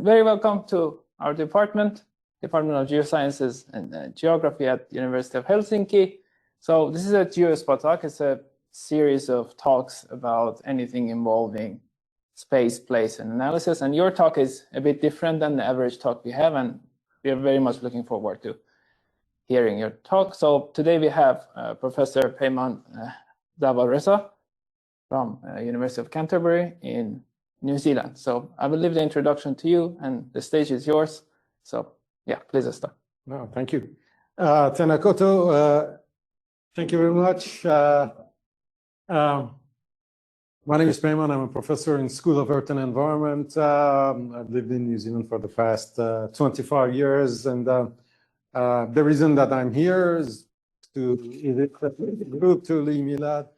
Very welcome to our Department of Geosciences and Geography at University of Helsinki. So this is a GeoSPA talk. It's a series of talks about anything involving space, place, and analysis. And your talk is a bit different than the average talk we have, and we are very much looking forward to hearing your talk. So today we have Professor Peyman Zawar-Reza from University of Canterbury in New Zealand. So I will leave the introduction to you, and the stage is yours. So yeah, please start. No, thank you. Tēnā koutou. Thank you very much. My name is Peyman. I'm a professor in School of Earth and Environment. I've lived in New Zealand for the past 25 years, and the reason that I'm here is to group to Lee Milad.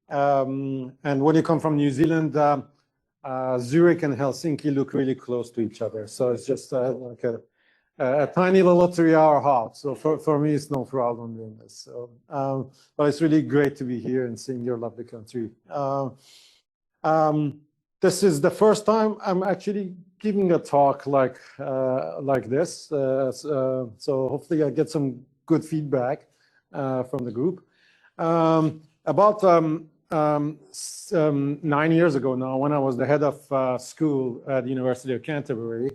And when you come from New Zealand, Zurich and Helsinki look really close to each other. So it's just like a tiny little 3-hour hop. So for me, it's no problem doing this. So, but it's really great to be here and seeing your lovely country. This is the first time I'm actually giving a talk like this. So hopefully I get some good feedback from the group. About 9 years ago now, when I was the head of school at the University of Canterbury,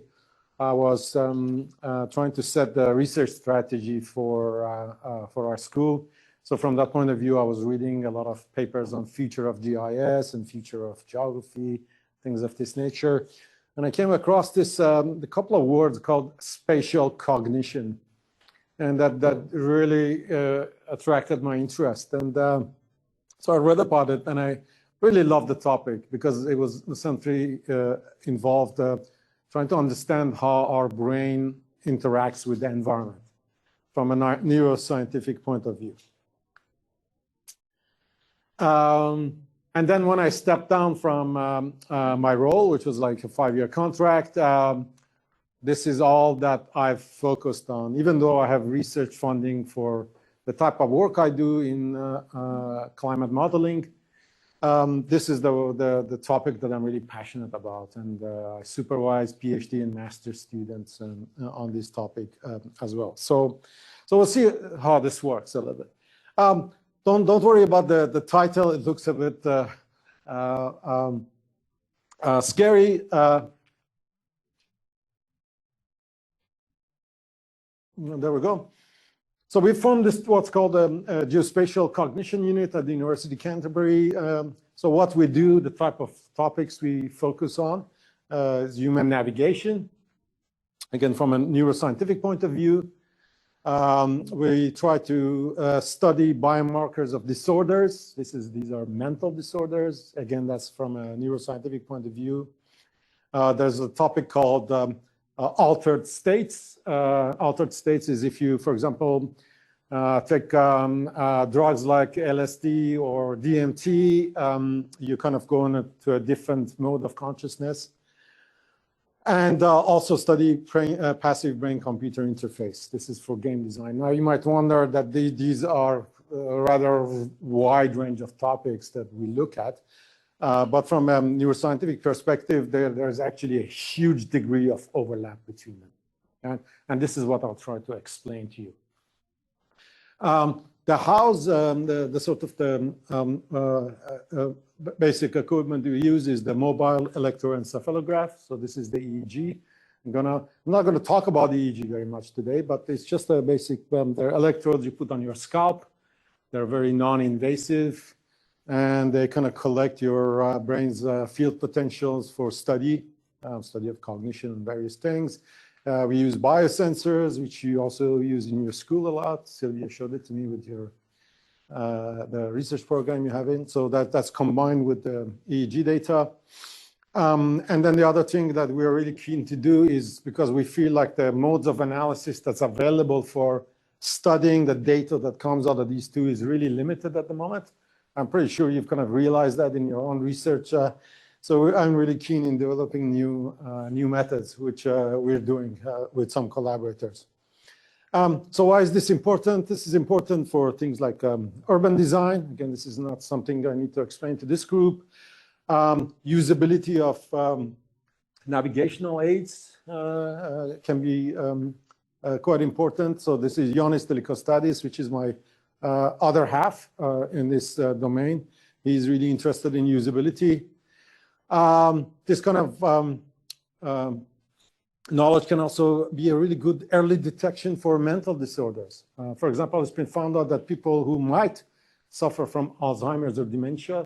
I was trying to set the research strategy for our school. So from that point of view, I was reading a lot of papers on future of GIS and future of geography, things of this nature. And I came across this a couple of words called spatial cognition. And that really attracted my interest. And so I read about it, and I really loved the topic because it was essentially involved trying to understand how our brain interacts with the environment from a neuroscientific point of view. And then when I stepped down from my role, which was like a 5-year contract, this is all that I've focused on, even though I have research funding for the type of work I do in climate modeling. This is the topic that I'm really passionate about, and I supervise PhD and master students on this topic as well. So we'll see how this works a little bit. Don't worry about the title. It looks a bit scary. There we go. So we formed this what's called a Geospatial Cognition Unit at the University of Canterbury. So what we do, the type of topics we focus on is human navigation. Again, from a neuroscientific point of view, we try to study biomarkers of disorders. These are mental disorders. Again, that's from a neuroscientific point of view. There's a topic called altered states. Altered states is if you, for example, take drugs like LSD or DMT, you kind of go into a different mode of consciousness. And also study passive brain-computer interface. This is for game design. Now, you might wonder that these are a rather wide range of topics that we look at. But from a neuroscientific perspective, there's actually a huge degree of overlap between them. And this is what I'll try to explain to you. The house, the sort of the basic equipment we use is the mobile electroencephalograph. So this is the EEG. I'm not going to talk about the EEG very much today, but it's just a basic, they're electrodes you put on your scalp. They're very non-invasive, and they kind of collect your brain's field potentials for study of cognition and various things. We use biosensors, which you also use in your school a lot. Sylvia showed it to me with your the research program you have in. So that's combined with the EEG data. And then the other thing that we're really keen to do is, because we feel like the modes of analysis that's available for studying the data that comes out of these two is really limited at the moment. I'm pretty sure you've kind of realized that in your own research. So I'm really keen in developing new methods, which we're doing with some collaborators. So why is this important? This is important for things like urban design. Again, this is not something I need to explain to this group. Usability of navigational aids can be quite important. So this is Ioannis Telikostadis, which is my other half in this domain. He's really interested in usability. This kind of knowledge can also be a really good early detection for mental disorders. For example, it's been found out that people who might suffer from Alzheimer's or dementia,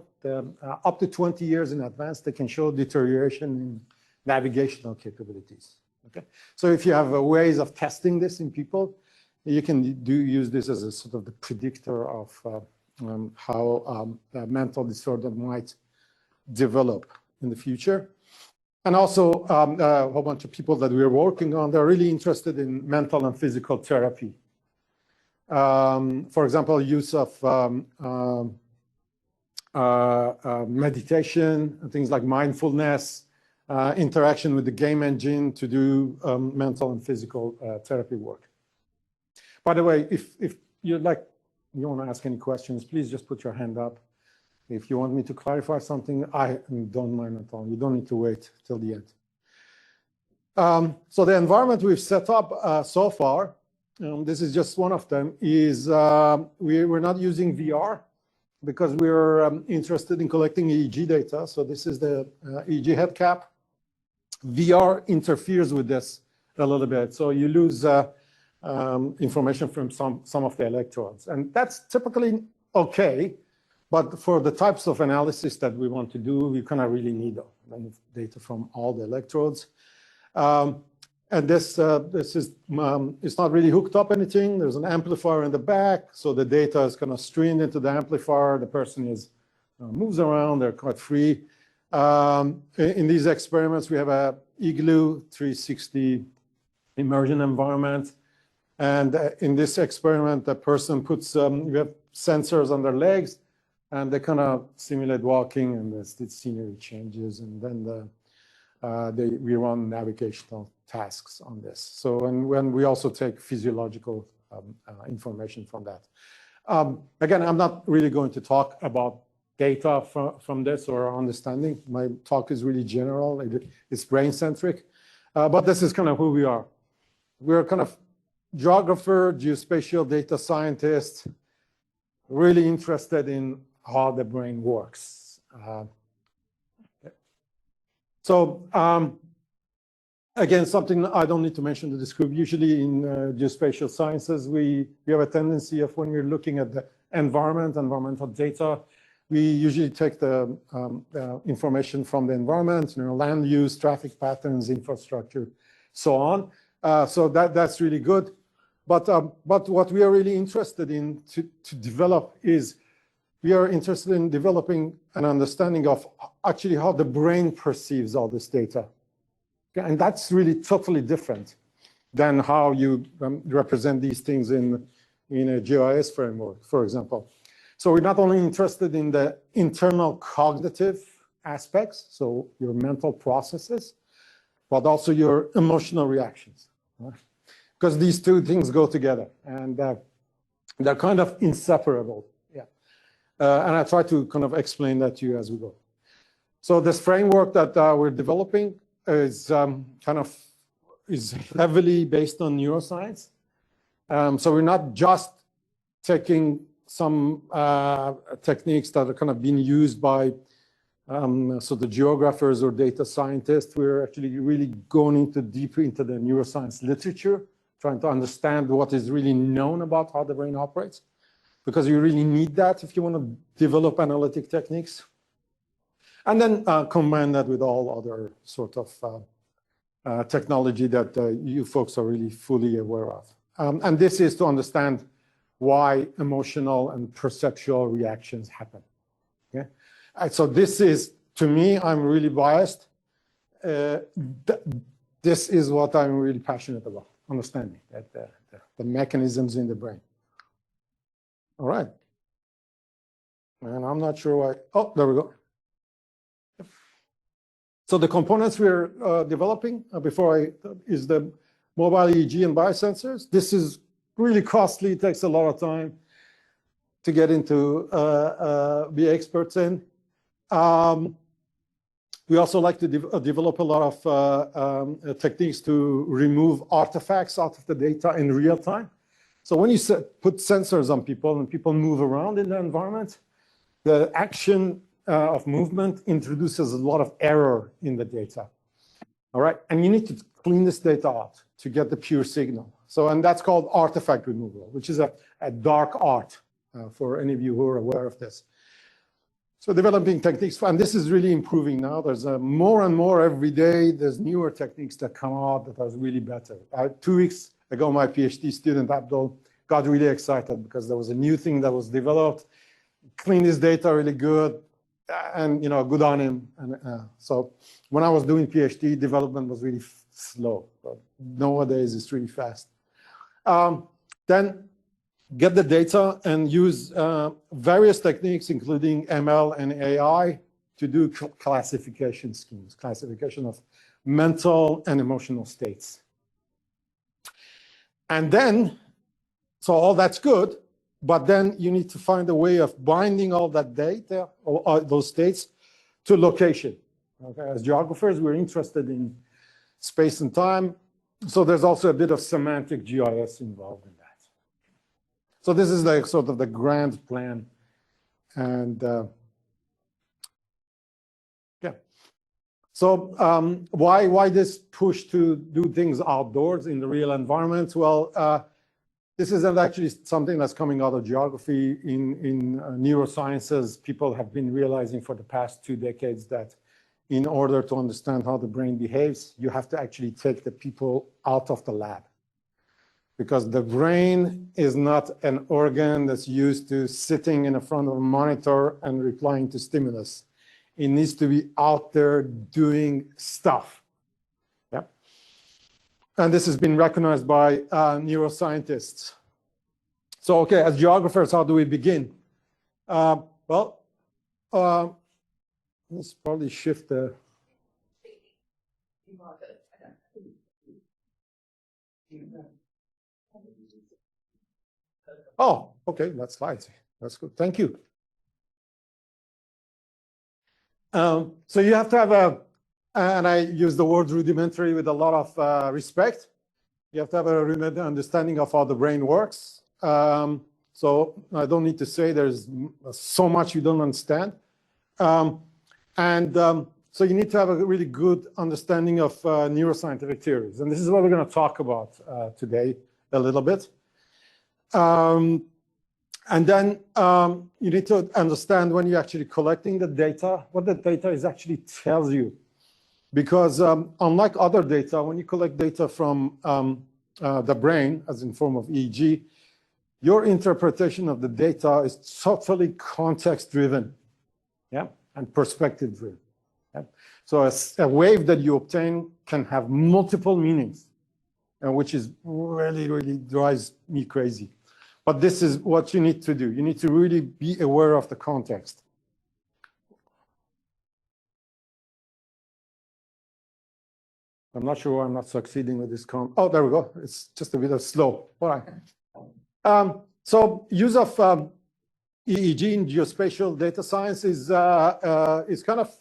up to 20 years in advance, they can show deterioration in navigational capabilities. Okay, so if you have ways of testing this in people, you can use this as a sort of the predictor of how a mental disorder might develop in the future. And also a whole bunch of people that we're working on, they're really interested in mental and physical therapy. For example, use of meditation and things like mindfulness, interaction with the game engine to do mental and physical therapy work. By the way, if you want to ask any questions, please just put your hand up. If you want me to clarify something, I don't mind at all. You don't need to wait till the end. So the environment we've set up so far, this is just one of them, is we're not using VR because we're interested in collecting EEG data. So this is the EEG head cap. VR interferes with this a little bit. So you lose information from some of the electrodes. And that's typically okay. But for the types of analysis that we want to do, we kind of really need data from all the electrodes. And this is it's not really hooked up anything. There's an amplifier in the back, so the data is kind of streamed into the amplifier. The person is moves around. They're quite free. In these experiments, we have a Igloo 360 immersion environment. And in this experiment, the person puts we have sensors on their legs, and they kind of simulate walking, and the scenery changes, and then we run navigational tasks on this. So, and when we also take physiological information from that. Again, I'm not really going to talk about data from this or understanding. My talk is really general. It's brain-centric. But this is kind of who we are. We're kind of geographer, geospatial data scientist, really interested in how the brain works. Again, something I don't need to mention the description. Usually in geospatial sciences, we have a tendency of when we're looking at the environmental data, we usually take the information from the environment, land use, traffic patterns, infrastructure, so on. So that's really good. But what we are really interested in to develop is we are interested in developing an understanding of actually how the brain perceives all this data. Okay? And that's really totally different than how you represent these things in a GIS framework, for example. So we're not only interested in the internal cognitive aspects, so your mental processes, but also your emotional reactions. Right? Because these two things go together, and they're kind of inseparable. Yeah, and I try to kind of explain that to you as we go. So this framework that we're developing is is heavily based on neuroscience. So we're not just taking some techniques that are kind of being used by so the geographers or data scientists. We're actually really going deeper into the neuroscience literature, trying to understand what is really known about how the brain operates, because you really need that if you want to develop analytic techniques. And then combine that with all other sort of technology that you folks are really fully aware of. And this is to understand why emotional and perceptual reactions happen. Okay? And so this is, to me, I'm really biased. This is what I'm really passionate about, understanding that the mechanisms in the brain. All right. And I'm not sure why. Oh, there we go. So the components we're developing is the mobile EEG and biosensors. This is really costly. It takes a lot of time to get into, be experts in. We also like to develop a lot of techniques to remove artifacts out of the data in real time. So when you put sensors on people and people move around in the environment, the action of movement introduces a lot of error in the data. All right, and you need to clean this data out to get the pure signal. So, and that's called artifact removal, which is a dark art for any of you who are aware of this. So developing techniques, and this is really improving now. There's more and more every day. There's newer techniques that come out that are really better. 2 weeks ago, my PhD student, Abdul, got really excited because there was a new thing that was developed, cleaned his data really good, and good on him. And so when I was doing PhD, development was really slow, but nowadays it's really fast. Then get the data and use various techniques, including ML and AI, to do classification schemes, classification of mental and emotional states. And then, so all that's good, but then you need to find a way of binding all that data, or those states, to location. Okay? As geographers, we're interested in space and time, so there's also a bit of semantic GIS involved in that. So this is the sort of the grand plan, and yeah. So why this push to do things outdoors in the real environment? Well, this isn't actually something that's coming out of geography. In neurosciences, people have been realizing for the past 2 decades that in order to understand how the brain behaves, you have to actually take the people out of the lab. Because the brain is not an organ that's used to sitting in front of a monitor and replying to stimulus. It needs to be out there doing stuff. Yeah. And this has been recognized by neuroscientists. So, okay, as geographers, how do we begin? Well, let's probably shift the. Oh, okay, that's slides. That's good. Thank you. So you have to have and I use the word rudimentary with a lot of respect. You have to have a rudimentary understanding of how the brain works. So I don't need to say there's so much you don't understand. So you need to have a really good understanding of neuroscientific theories. And this is what we're going to talk about today a little bit. And then you need to understand when you're actually collecting the data, what the data is actually tells you. Because unlike other data, when you collect data from the brain, as in form of EEG, your interpretation of the data is totally context-driven, yeah, and perspective-driven. Yeah? So a wave that you obtain can have multiple meanings, which is really, really drives me crazy. But this is what you need to do. You need to really be aware of the context. I'm not sure why I'm not succeeding with this. Oh, there we go. It's just a bit of slow. All right. So use of EEG in geospatial data science is kind of,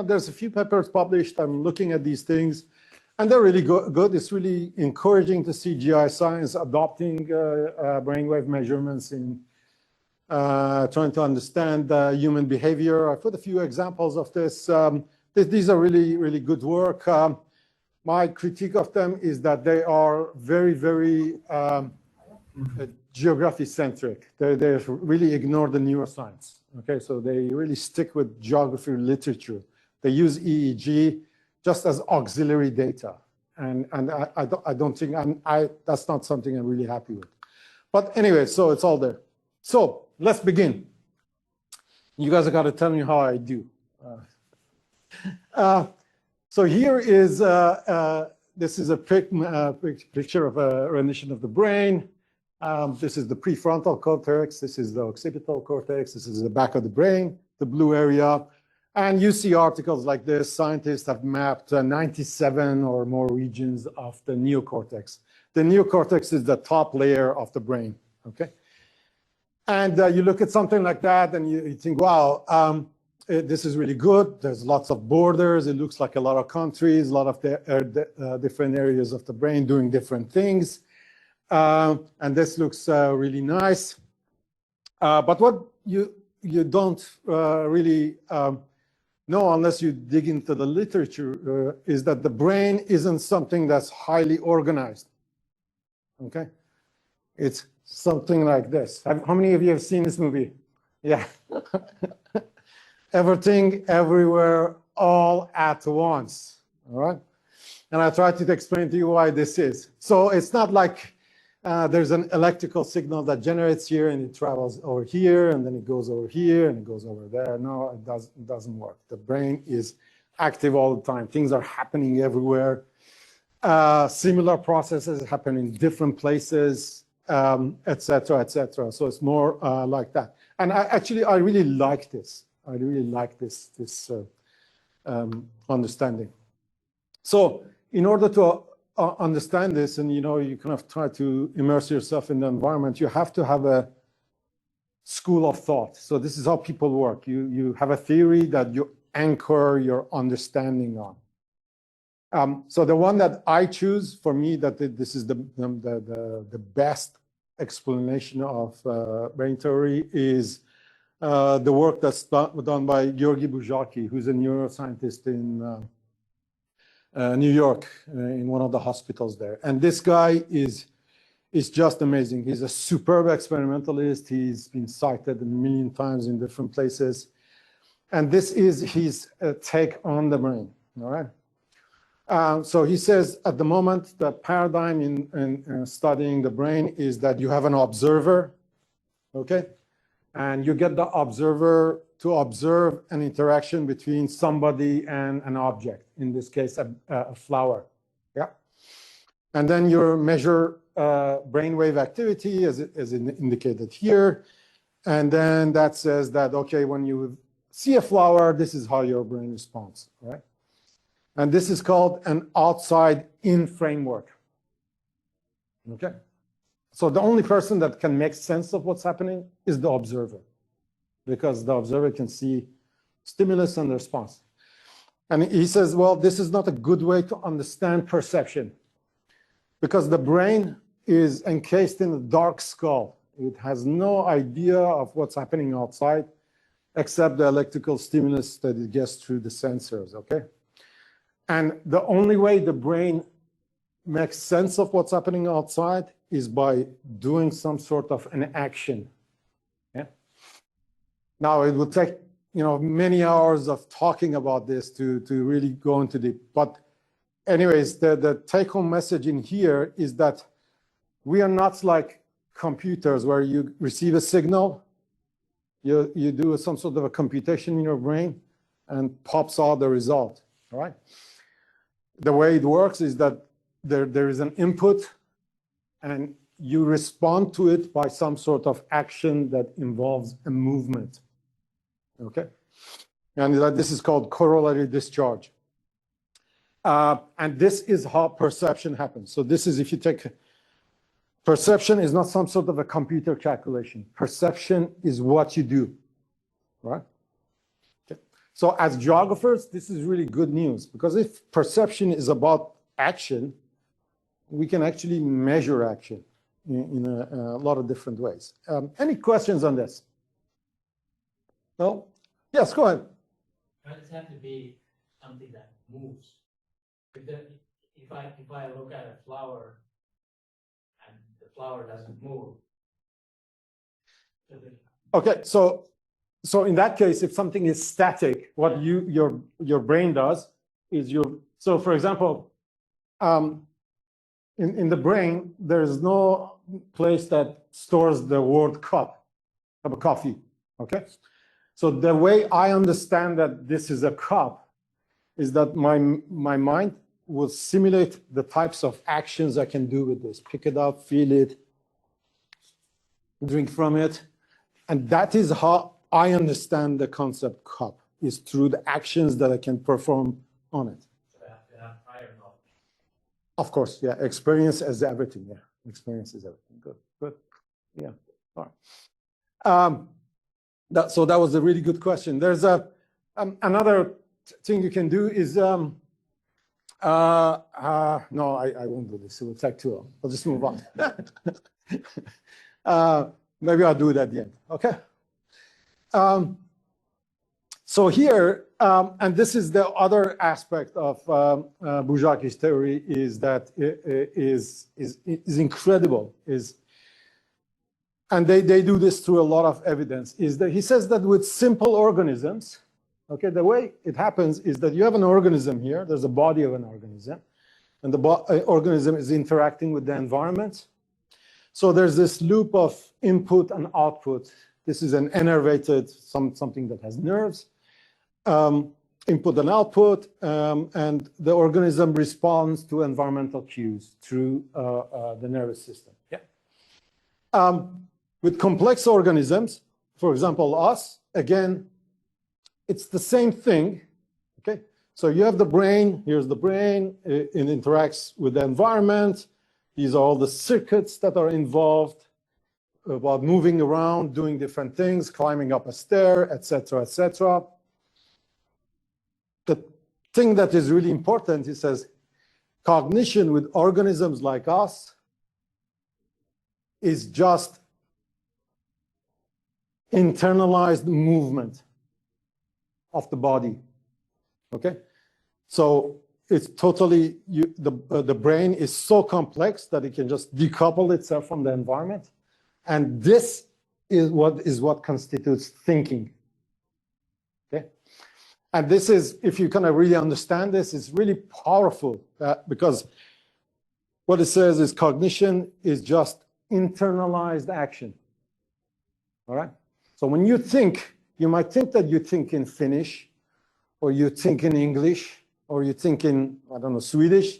there's a few papers published. I'm looking at these things. And they're really good. It's really encouraging to see GI science adopting brainwave measurements in trying to understand human behavior. I put a few examples of this. These are really, really good work. My critique of them is that they are very, very geography-centric. They really ignore the neuroscience. Okay, so they really stick with geography literature. They use EEG just as auxiliary data. And I don't think, that's not something I'm really happy with. But anyway, so it's all there. So let's begin. You guys have got to tell me how I do. So here is, this is a picture of a rendition of the brain. This is the prefrontal cortex. This is the occipital cortex. This is the back of the brain, the blue area. And you see articles like this. Scientists have mapped 97 or more regions of the neocortex. The neocortex is the top layer of the brain, okay? And you look at something like that and you think, wow, this is really good. There's lots of borders. It looks like a lot of countries, a lot of different areas of the brain doing different things. And this looks really nice. But what you don't really know unless you dig into the literature is that the brain isn't something that's highly organized. Okay? It's something like this. How many of you have seen this movie? Yeah. Everything, everywhere, all at once. All right? And I tried to explain to you why this is. So it's not like there's an electrical signal that generates here and it travels over here and then it goes over here and it goes over there. No, it doesn't work. The brain is active all the time. Things are happening everywhere. Similar processes happen in different places, et cetera, et cetera. So it's more like that. And I really like this. I really like this understanding. So in order to understand this, and you kind of try to immerse yourself in the environment, you have to have a school of thought. So this is how people work. You have a theory that you anchor your understanding on. So the one that I choose for me, that this is the best explanation of brain theory, is the work that's done by Georgi Buzhaki, who's a neuroscientist in New York, in one of the hospitals there. And this guy is just amazing. He's a superb experimentalist. He's been cited a million times in different places. And this is his take on the brain, all right? So he says, at the moment, the paradigm in studying the brain is that you have an observer, okay? And you get the observer to observe an interaction between somebody and an object, in this case, a flower, yeah? And then you measure brainwave activity as indicated here. And then that says that, okay, when you see a flower, this is how your brain responds, right? And this is called an outside-in framework, okay? So the only person that can make sense of what's happening is the observer, because the observer can see stimulus and response. And he says, well, this is not a good way to understand perception, because the brain is encased in a dark skull. It has no idea of what's happening outside, except the electrical stimulus that it gets through the sensors, okay? And the only way the brain makes sense of what's happening outside is by doing some sort of an action. Yeah. Now it would take many hours of talking about this to really go into deep. But anyways, the take-home message in here is that we are not like computers where you receive a signal, you do some sort of a computation in your brain, and pops out the result. All right. The way it works is that there is an input, and you respond to it by some sort of action that involves a movement, okay? And this is called corollary discharge. And this is how perception happens. So this is, if you take, perception is not some sort of a computer calculation. Perception is what you do, right? Okay. So as geographers, this is really good news, because if perception is about action, we can actually measure action in a lot of different ways. Any questions on this? No? Yes, go ahead. Does it have to be something that moves? If I look at a flower and the flower doesn't move. Okay, so in that case, if something is static, what your brain does is so for example, in the brain, there's no place that stores the word cup of a coffee, okay? So the way I understand that this is a cup is that my mind will simulate the types of actions I can do with this. Pick it up, feel it, drink from it. And that is how I understand the concept cup, is through the actions that I can perform on it. Of course, yeah. Experience is everything. Yeah, experience is everything. Good. Yeah. All right. So that was a really good question. There's a Another thing you can do is, no, I won't do this. It will take too long. I'll just move on. Maybe I'll do it at the end, okay? So here, and this is the other aspect of Boujaki's theory, is that is incredible, and they do this through a lot of evidence, is that he says that with simple organisms, okay, the way it happens is that you have an organism here, there's a body of an organism, and the organism is interacting with the environment. So there's this loop of input and output. This is an innervated, something that has nerves, input and output, and the organism responds to environmental cues through the nervous system. Yeah. With complex organisms, for example, us, again, it's the same thing, okay? So you have the brain, here's the brain, it interacts with the environment. These are all the circuits that are involved about moving around, doing different things, climbing up a stair, etc., etc. The thing that is really important, he says, cognition with organisms like us is just internalized movement of the body, okay? So it's totally, the brain is so complex that it can just decouple itself from the environment. And this is what constitutes thinking, okay? And this is, if you kind of really understand this, it's really powerful because what it says is cognition is just internalized action, all right? So when you think, you might think that you think in Finnish, or you think in English, or you think in, I don't know, Swedish,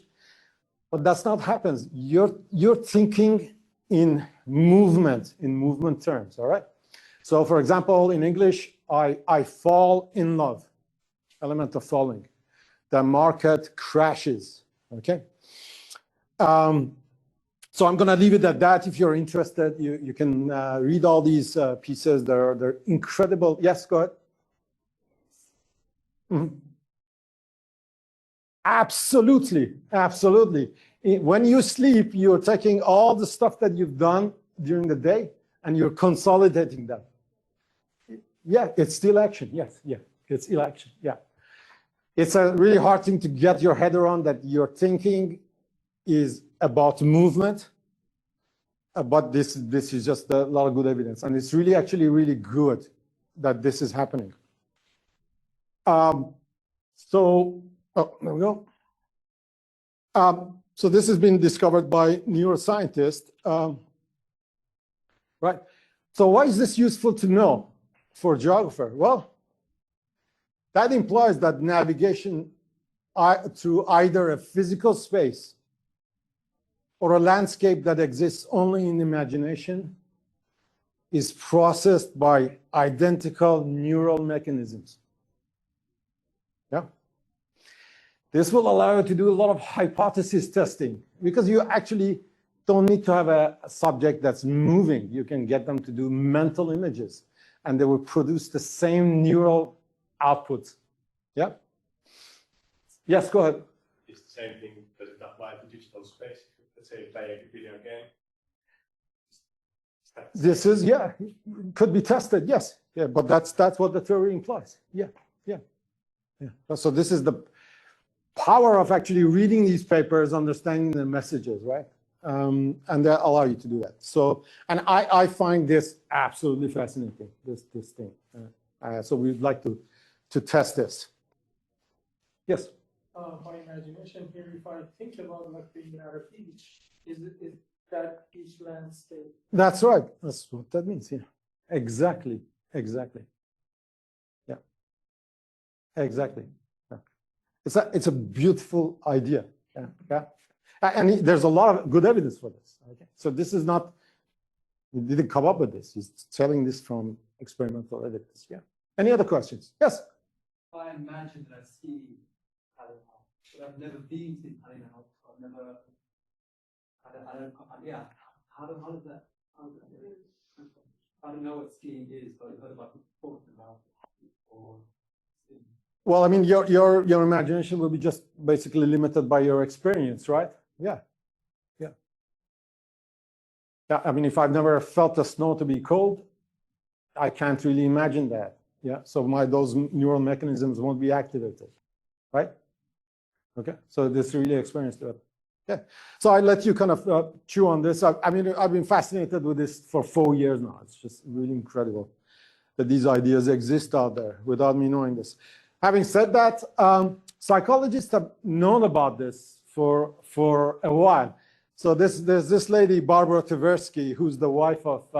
but that's not happens. You're thinking in movement terms, all right? So for example, in English, I fall in love, element of falling. The market crashes, okay? So I'm gonna leave it at that. If you're interested, you can read all these pieces. They're incredible. Yes, go ahead. Mm-hmm. Absolutely, absolutely. When you sleep, you're taking all the stuff that you've done during the day and you're consolidating them. Yeah, it's still action. Yes, yeah, it's still action. Yeah. It's a really hard thing to get your head around, that your thinking is about movement, but this is just a lot of good evidence, and it's really actually really good that this is happening. So there we go. So this has been discovered by neuroscientists, right? So why is this useful to know for a geographer? Well, that implies that navigation through either a physical space or a landscape that exists only in imagination is processed by identical neural mechanisms. Yeah. This will allow you to do a lot of hypothesis testing because you actually don't need to have a subject that's moving. You can get them to do mental images and they will produce the same neural output. Yeah. Yes, go ahead. It's the same thing. Does it apply to digital space? Let's say play a video game. This is, yeah, could be tested, yes. Yeah, but that's what the theory implies. Yeah, yeah, yeah. So this is the power of actually reading these papers, understanding the messages, right? And they allow you to do that. So, and I find this absolutely fascinating, this thing. So we'd like to test this. Yes? My imagination here, if I think about like being at a beach, is that beach landscape? That's right. That's what that means. Yeah. Exactly. Exactly. Yeah. Exactly. Yeah. It's a beautiful idea. Yeah. Yeah. And there's a lot of good evidence for this. Okay. So this is not, we didn't come up with this. He's telling this from experimental evidence. Yeah. Any other questions? Yes. I imagine that I've seen Adenauer, but I've never been to Adenauer. I've never. Yeah. How does that? I don't know what skiing is, but I've heard about talking about it. Or Well, I mean, your imagination will be just basically limited by your experience, right? Yeah. Yeah. Yeah. I mean, if I've never felt the snow to be cold, I can't really imagine that. Yeah. So those neural mechanisms won't be activated, right? Okay. So this really experienced that. Yeah. So I let you kind of chew on this. I mean, I've been fascinated with this for 4 years now. It's just really incredible that these ideas exist out there without me knowing this. Having said that, psychologists have known about this for a while. So there's this lady, Barbara Tversky, who's the wife of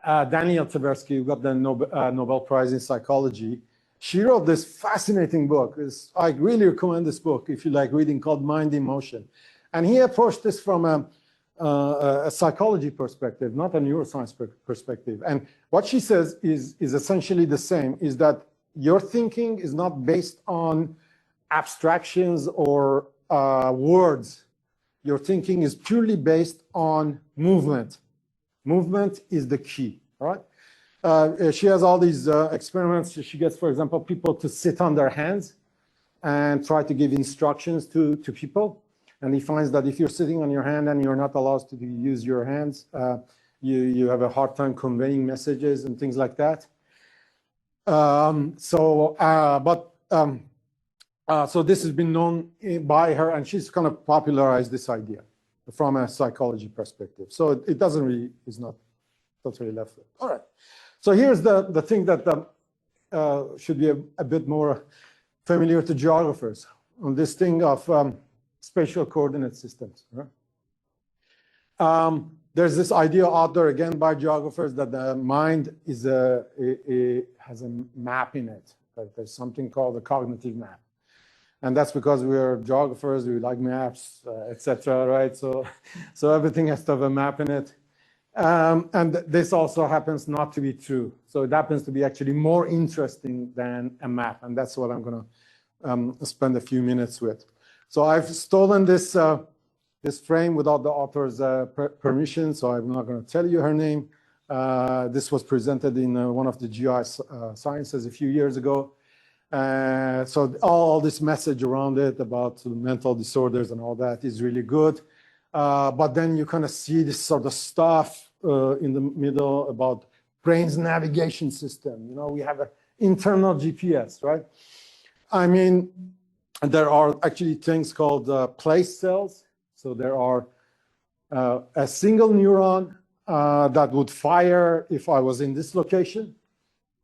Daniel Tversky, who got the Nobel Prize in Psychology. She wrote this fascinating book. I really recommend this book if you like reading, called Mind in Motion. And he approached this from a psychology perspective, not a neuroscience perspective. And what she says is essentially the same, is that your thinking is not based on abstractions or words. Your thinking is purely based on movement. Movement is the key, all right? She has all these experiments. She gets, for example, people to sit on their hands and try to give instructions to people. And he finds that if you're sitting on your hand and you're not allowed to use your hands, you have a hard time conveying messages and things like that. So this has been known by her, and she's kind of popularized this idea from a psychology perspective. So it doesn't really, is not totally left. All right. So here's the thing that should be a bit more familiar to geographers on this thing of spatial coordinate systems. Right? There's this idea out there again by geographers that the mind is has a map in it. Right? There's something called a cognitive map. And that's because we are geographers, we like maps, etc. Right? So everything has to have a map in it. And this also happens not to be true. So it happens to be actually more interesting than a map. And that's what I'm going to spend a few minutes with. So I've stolen this, this frame without the author's permission, so I'm not going to tell you her name. This was presented in one of the Geosciences a few years ago. So all this message around it about mental disorders and all that is really good. But then you kind of see this sort of stuff in the middle about brain's navigation system. You know, we have an internal GPS, right? I mean, there are actually things called place cells. So there are a single neuron that would fire if I was in this location.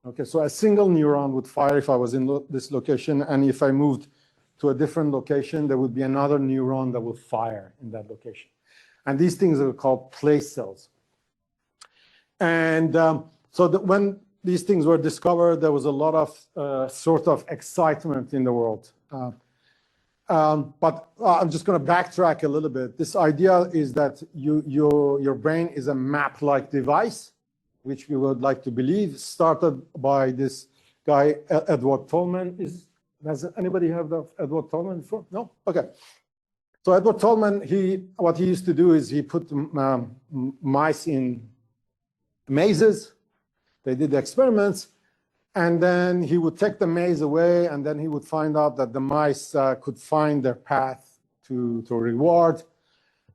Okay, so a single neuron would fire if I was in this location, and if I moved to a different location, there would be another neuron that would fire in that location. And these things are called place cells. And so when these things were discovered, there was a lot of sort of excitement in the world. But I'm just going to backtrack a little bit. This idea is that your brain is a map-like device, which we would like to believe, started by this guy, Edward Tolman. Has anybody heard of Edward Tolman before? No? Okay. So Edward Tolman, what he used to do is he put mice in mazes. They did the experiments, and then he would take the maze away, and then he would find out that the mice could find their path to reward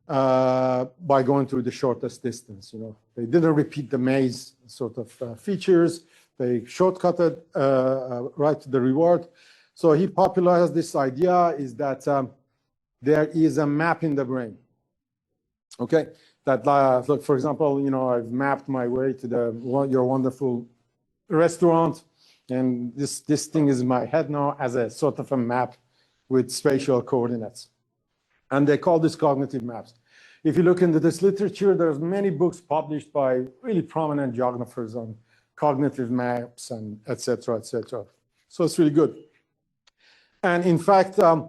by going through the shortest distance. You know, they didn't repeat the maze sort of features. They shortcutted right to the reward. So he popularized this idea is that there is a map in the brain. Okay, that look, for example, you know, I've mapped my way to your wonderful restaurant, and this thing is in my head now as a sort of a map with spatial coordinates, and they call this cognitive maps. If you look into this literature, there's many books published by really prominent geographers on cognitive maps and et cetera, et cetera. So it's really good. And in fact, there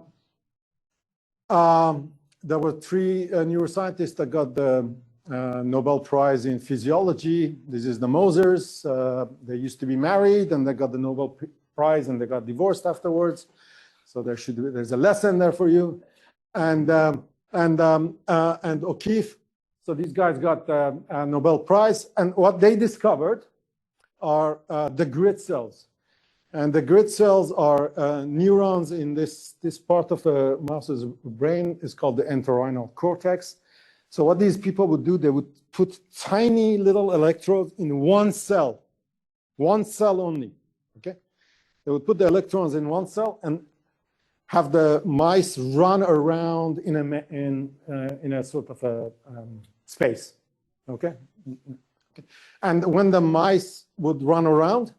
were 3 neuroscientists that got the Nobel Prize in physiology. This is the Mosers. They used to be married, and they got the Nobel Prize, and they got divorced afterwards. So there's a lesson there for you. And O'Keefe. So these guys got a Nobel Prize, and what they discovered are the grid cells. And the grid cells are neurons in this part of the mouse's brain is called the entorhinal cortex. So what these people would do, they would put tiny little electrodes in one cell only, okay? They would put the electrons in one cell and have the mice run around in a sort of a space, okay? And when the mice would run around,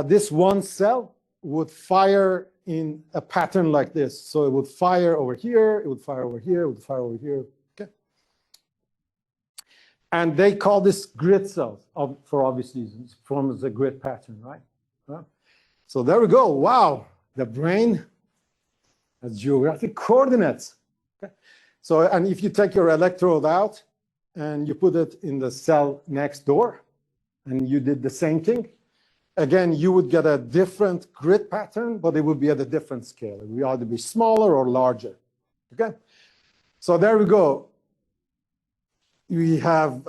this one cell would fire in a pattern like this. So it would fire over here, it would fire over here, it would fire over here, okay? And they call this grid cells, for obvious reasons, forms a grid pattern, right? So there we go, wow, the brain has geographic coordinates. Okay? So, and if you take your electrode out and you put it in the cell next door, and you did the same thing, again, you would get a different grid pattern, but it would be at a different scale. It would either be smaller or larger, okay? So there we go. We have,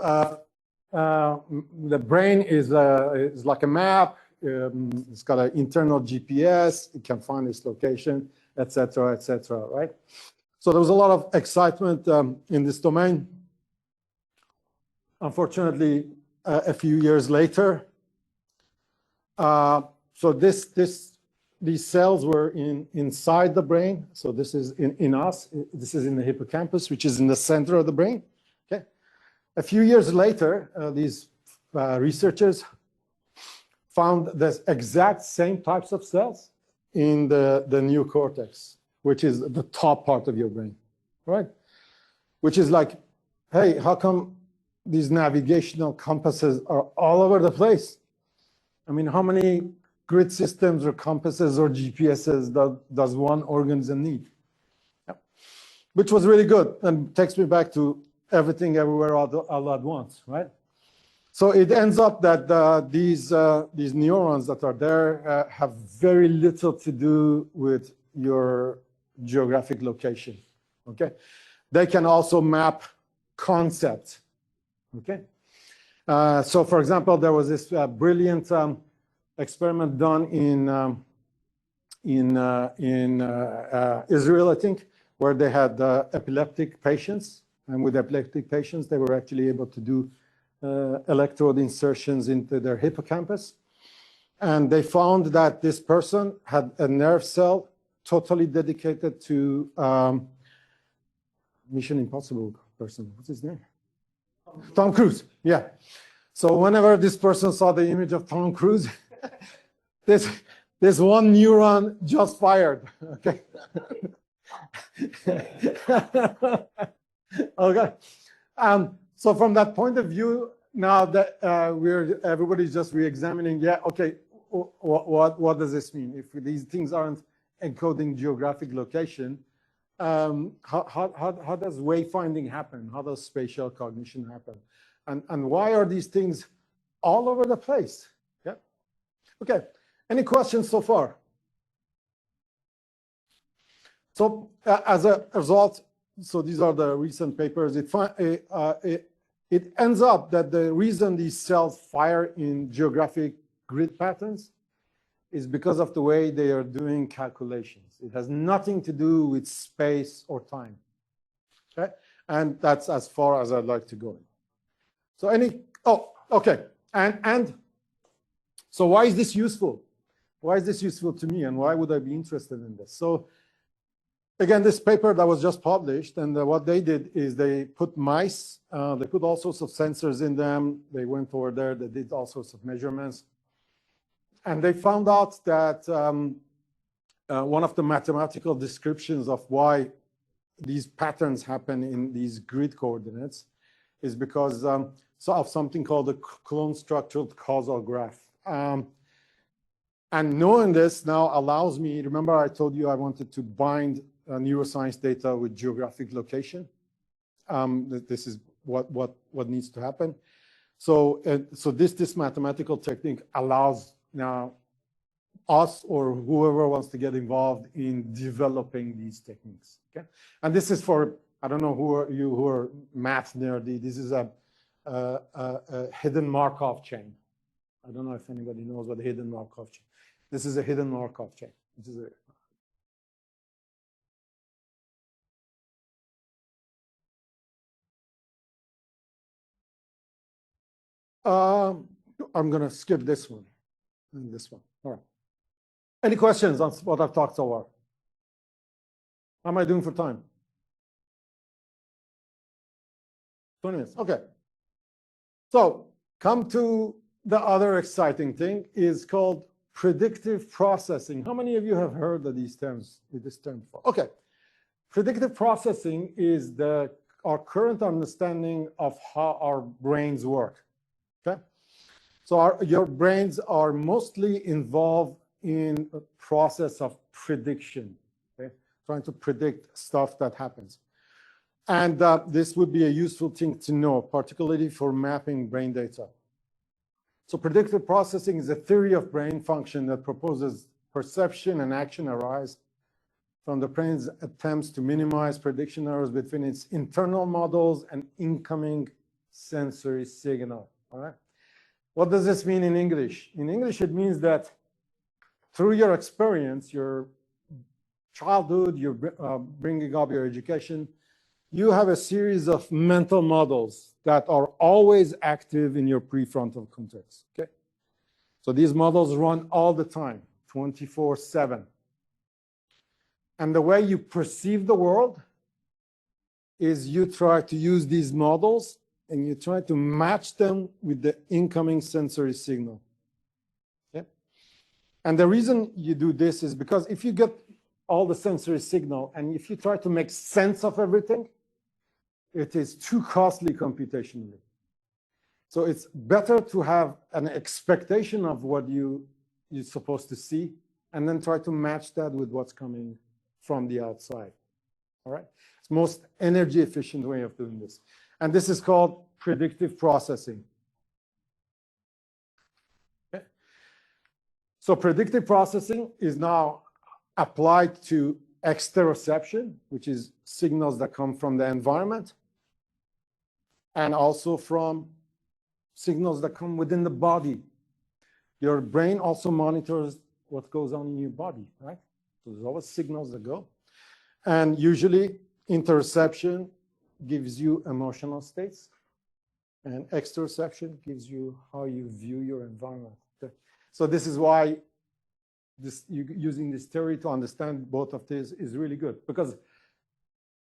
the brain is like a map. It's got an internal GPS. It can find its location, et cetera, right? So there was a lot of excitement in this domain. Unfortunately, a few years later, so these cells were inside the brain. So this is in us. This is in the hippocampus, which is in the center of the brain. Okay. A few years later, these researchers found the exact same types of cells in the neocortex, which is the top part of your brain, right? Which is like, hey, how come these navigational compasses are all over the place? I mean, how many grid systems or compasses or GPSs does one organism need? Yeah. Which was really good and takes me back to everything everywhere all at once, right? So it ends up that these neurons that are there have very little to do with your geographic location, okay? They can also map concepts, okay? So, for example, there was this brilliant experiment done in Israel, I think, where they had epileptic patients, and with epileptic patients, they were actually able to do electrode insertions into their hippocampus, and they found that this person had a nerve cell totally dedicated to Mission Impossible person. What's his name? Tom Cruise, yeah. So whenever this person saw the image of Tom Cruise, this one neuron just fired, okay? Okay. So from that point of view, now that everybody's just re-examining, yeah, okay, what does this mean? If these things aren't encoding geographic location, how does wayfinding happen? How does spatial cognition happen? And why are these things all over the place? Yeah. Okay. Any questions so far? So as a result, so these are the recent papers. It ends up that the reason these cells fire in geographic grid patterns is because of the way they are doing calculations. It has nothing to do with space or time. Okay? And that's as far as I'd like to go. So okay. And so why is this useful? Why is this useful to me, and why would I be interested in this? So again, this paper that was just published, and what they did is they put mice, they put all sorts of sensors in them. They went over there, they did all sorts of measurements. And they found out that one of the mathematical descriptions of why these patterns happen in these grid coordinates is because of something called the clone structured causal graph. And knowing this now allows me, remember I told you I wanted to bind neuroscience data with geographic location. This is what needs to happen. So this mathematical technique allows now us or whoever wants to get involved in developing these techniques. Okay, and this is for, I don't know who are math nerdy. This is a hidden Markov chain. I don't know if anybody knows what a hidden Markov chain. This is a hidden Markov chain. This is I'm going to skip this one and this one. All right. Any questions on what I've talked so far? How am I doing for time? 20 minutes. Okay. So come to the other exciting thing is called predictive processing. How many of you have heard of these terms, with this term before? Okay. Predictive processing is our current understanding of how our brains work. Okay. So your brains are mostly involved in a process of prediction, okay? Trying to predict stuff that happens. And this would be a useful thing to know, particularly for mapping brain data. So predictive processing is a theory of brain function that proposes perception and action arise from the brain's attempts to minimize prediction errors between its internal models and incoming sensory signal. All right. What does this mean in English? In English, it means that through your experience, your childhood, you're bringing up your education, you have a series of mental models that are always active in your prefrontal cortex. Okay. So these models run all the time, 24/7. And the way you perceive the world is you try to use these models and you try to match them with the incoming sensory signal. Okay? And the reason you do this is because if you get all the sensory signal and if you try to make sense of everything, it is too costly computationally. So it's better to have an expectation of what you're supposed to see and then try to match that with what's coming from the outside. All right? It's the most energy efficient way of doing this. And this is called predictive processing. Okay. So predictive processing is now applied to exteroception, which is signals that come from the environment, and also from signals that come within the body. Your brain also monitors what goes on in your body, right? So there's always signals that go. And usually interoception gives you emotional states, and exteroception gives you how you view your environment. Okay. So this is why using this theory to understand both of these is really good, because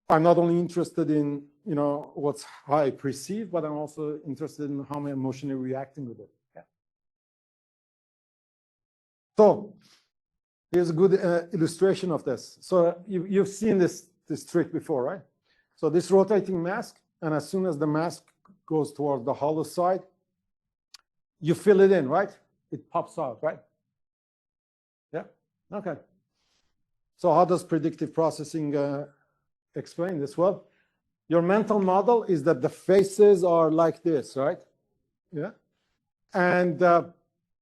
I'm not only interested in how I perceive, but I'm also interested in how I'm emotionally reacting with it. Yeah. So here's a good illustration of this. So you've seen this trick before, right? So this rotating mask, and as soon as the mask goes towards the hollow side, you fill it in, right? It pops out, right? Yeah, okay. So how does predictive processing explain this? Well, your mental model is that the faces are like this, right? Yeah. And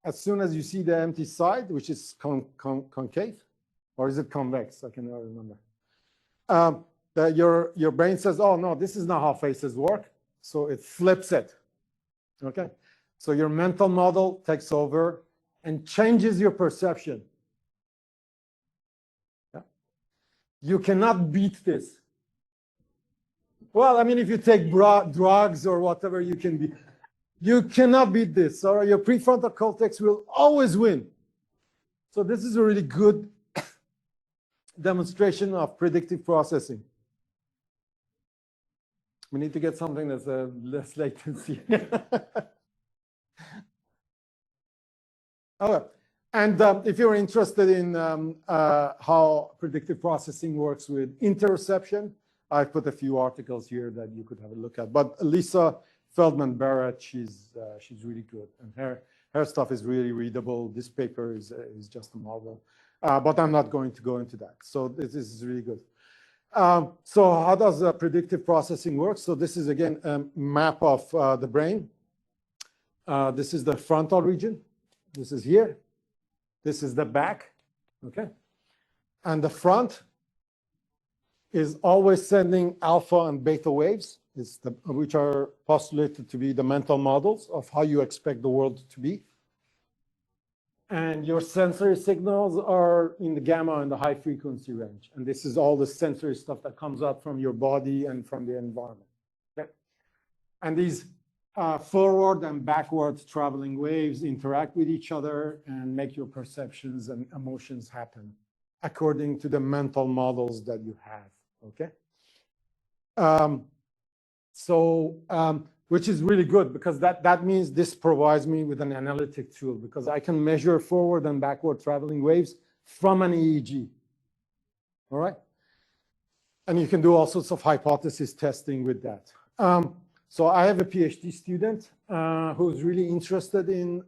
as soon as you see the empty side, which is concave, or is it convex? I can never remember. Your brain says, oh, no, this is not how faces work. So it flips it. Okay. So your mental model takes over and changes your perception. Yeah. You cannot beat this. Well, I mean, if you take drugs or whatever, you can beat. You cannot beat this. So your prefrontal cortex will always win. So this is a really good demonstration of predictive processing. We need to get something that's less latency. Okay. And if you're interested in how predictive processing works with interoception, I've put a few articles here that you could have a look at. But Lisa Feldman-Barrett, she's really good, and her stuff is really readable. This paper is just a marvel, but I'm not going to go into that. So this is really good. So how does predictive processing work? So this is again a map of the brain. This is the frontal region. This is here. This is the back. Okay, and the front is always sending alpha and beta waves, which are postulated to be the mental models of how you expect the world to be. And your sensory signals are in the gamma and the high frequency range. And this is all the sensory stuff that comes out from your body and from the environment. Okay? And these forward and backward traveling waves interact with each other and make your perceptions and emotions happen according to the mental models that you have. Okay? Which is really good because that means this provides me with an analytic tool because I can measure forward and backward traveling waves from an EEG. All right? And you can do all sorts of hypothesis testing with that. So I have a PhD student who's really interested in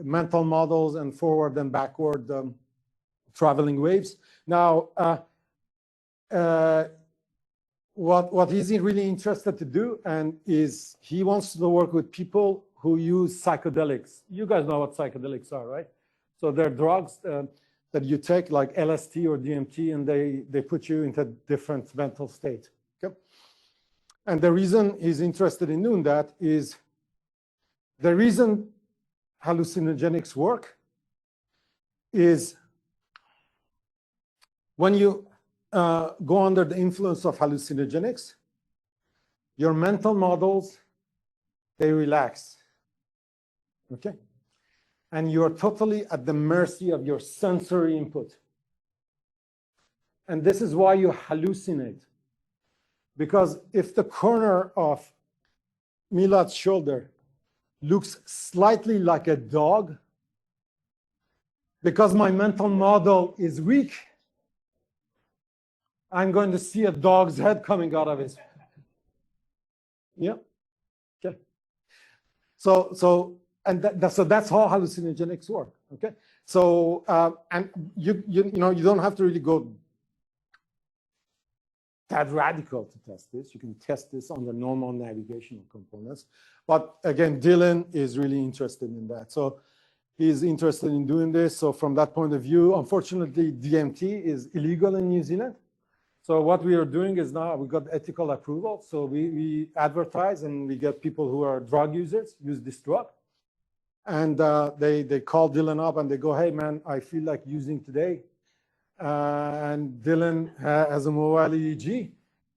mental models and forward and backward traveling waves. Now, what he's really interested to do is he wants to work with people who use psychedelics. You guys know what psychedelics are, right? So they're drugs that you take like LSD or DMT and they put you into a different mental state. Okay? And the reason he's interested in doing that is the reason hallucinogenics work is when you go under the influence of hallucinogenics, your mental models, they relax, okay? And you're totally at the mercy of your sensory input. And this is why you hallucinate. Because if the corner of Milad's shoulder looks slightly like a dog, because my mental model is weak, I'm going to see a dog's head coming out of his. Yeah. Okay. So that's how hallucinogenics work. Okay. So and you don't have to really go that radical to test this. You can test this on the normal navigational components. But again, Dylan is really interested in that. So he's interested in doing this. So from that point of view, unfortunately, DMT is illegal in New Zealand. So what we are doing is now we got ethical approval. So we advertise and we get people who are drug users use this drug. And they call Dylan up and they go, hey, man, I feel like using today. And Dylan has a mobile EEG.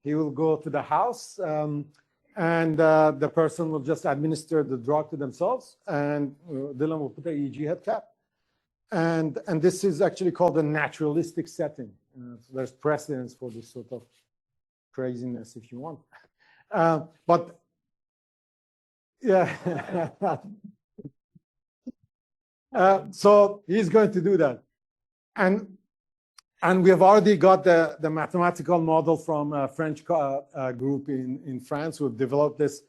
He will go to the house and the person will just administer the drug to themselves. And Dylan will put the EEG head cap. And this is actually called a naturalistic setting. So there's precedence for this sort of craziness, if you want. But yeah, so he's going to do that, and we have already got the mathematical model from a French group in France who have developed this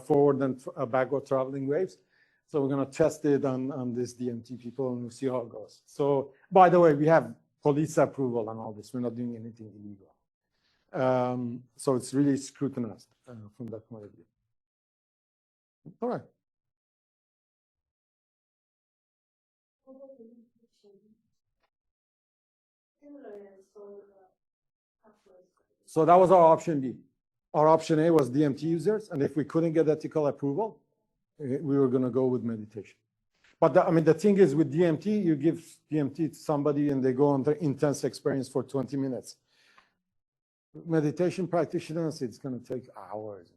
forward and backward traveling waves. So we're going to test it on this DMT people and we'll see how it goes. So by the way, we have police approval and all this. We're not doing anything illegal. So it's really scrutinized from that point of view. All right. So that was our option B. Our option A was DMT users. And if we couldn't get ethical approval, we were going to go with meditation. But the thing is with DMT, you give DMT to somebody and they go on the intense experience for 20 minutes. Meditation practitioners, it's going to take hours.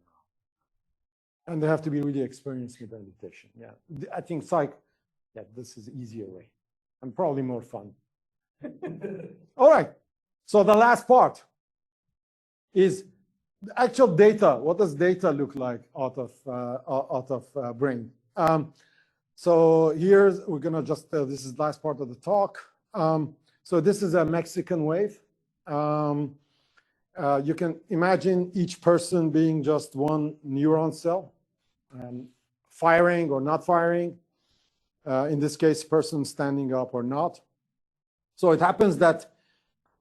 And they have to be really experienced with meditation. Yeah, I think this is easier way and probably more fun. All right. So the last part is the actual data. What does data look like out of brain? So here's, we're gonna just, this is the last part of the talk. So this is a Mexican wave. You can imagine each person being just one neuron cell, firing or not firing. In this case, person standing up or not. So it happens that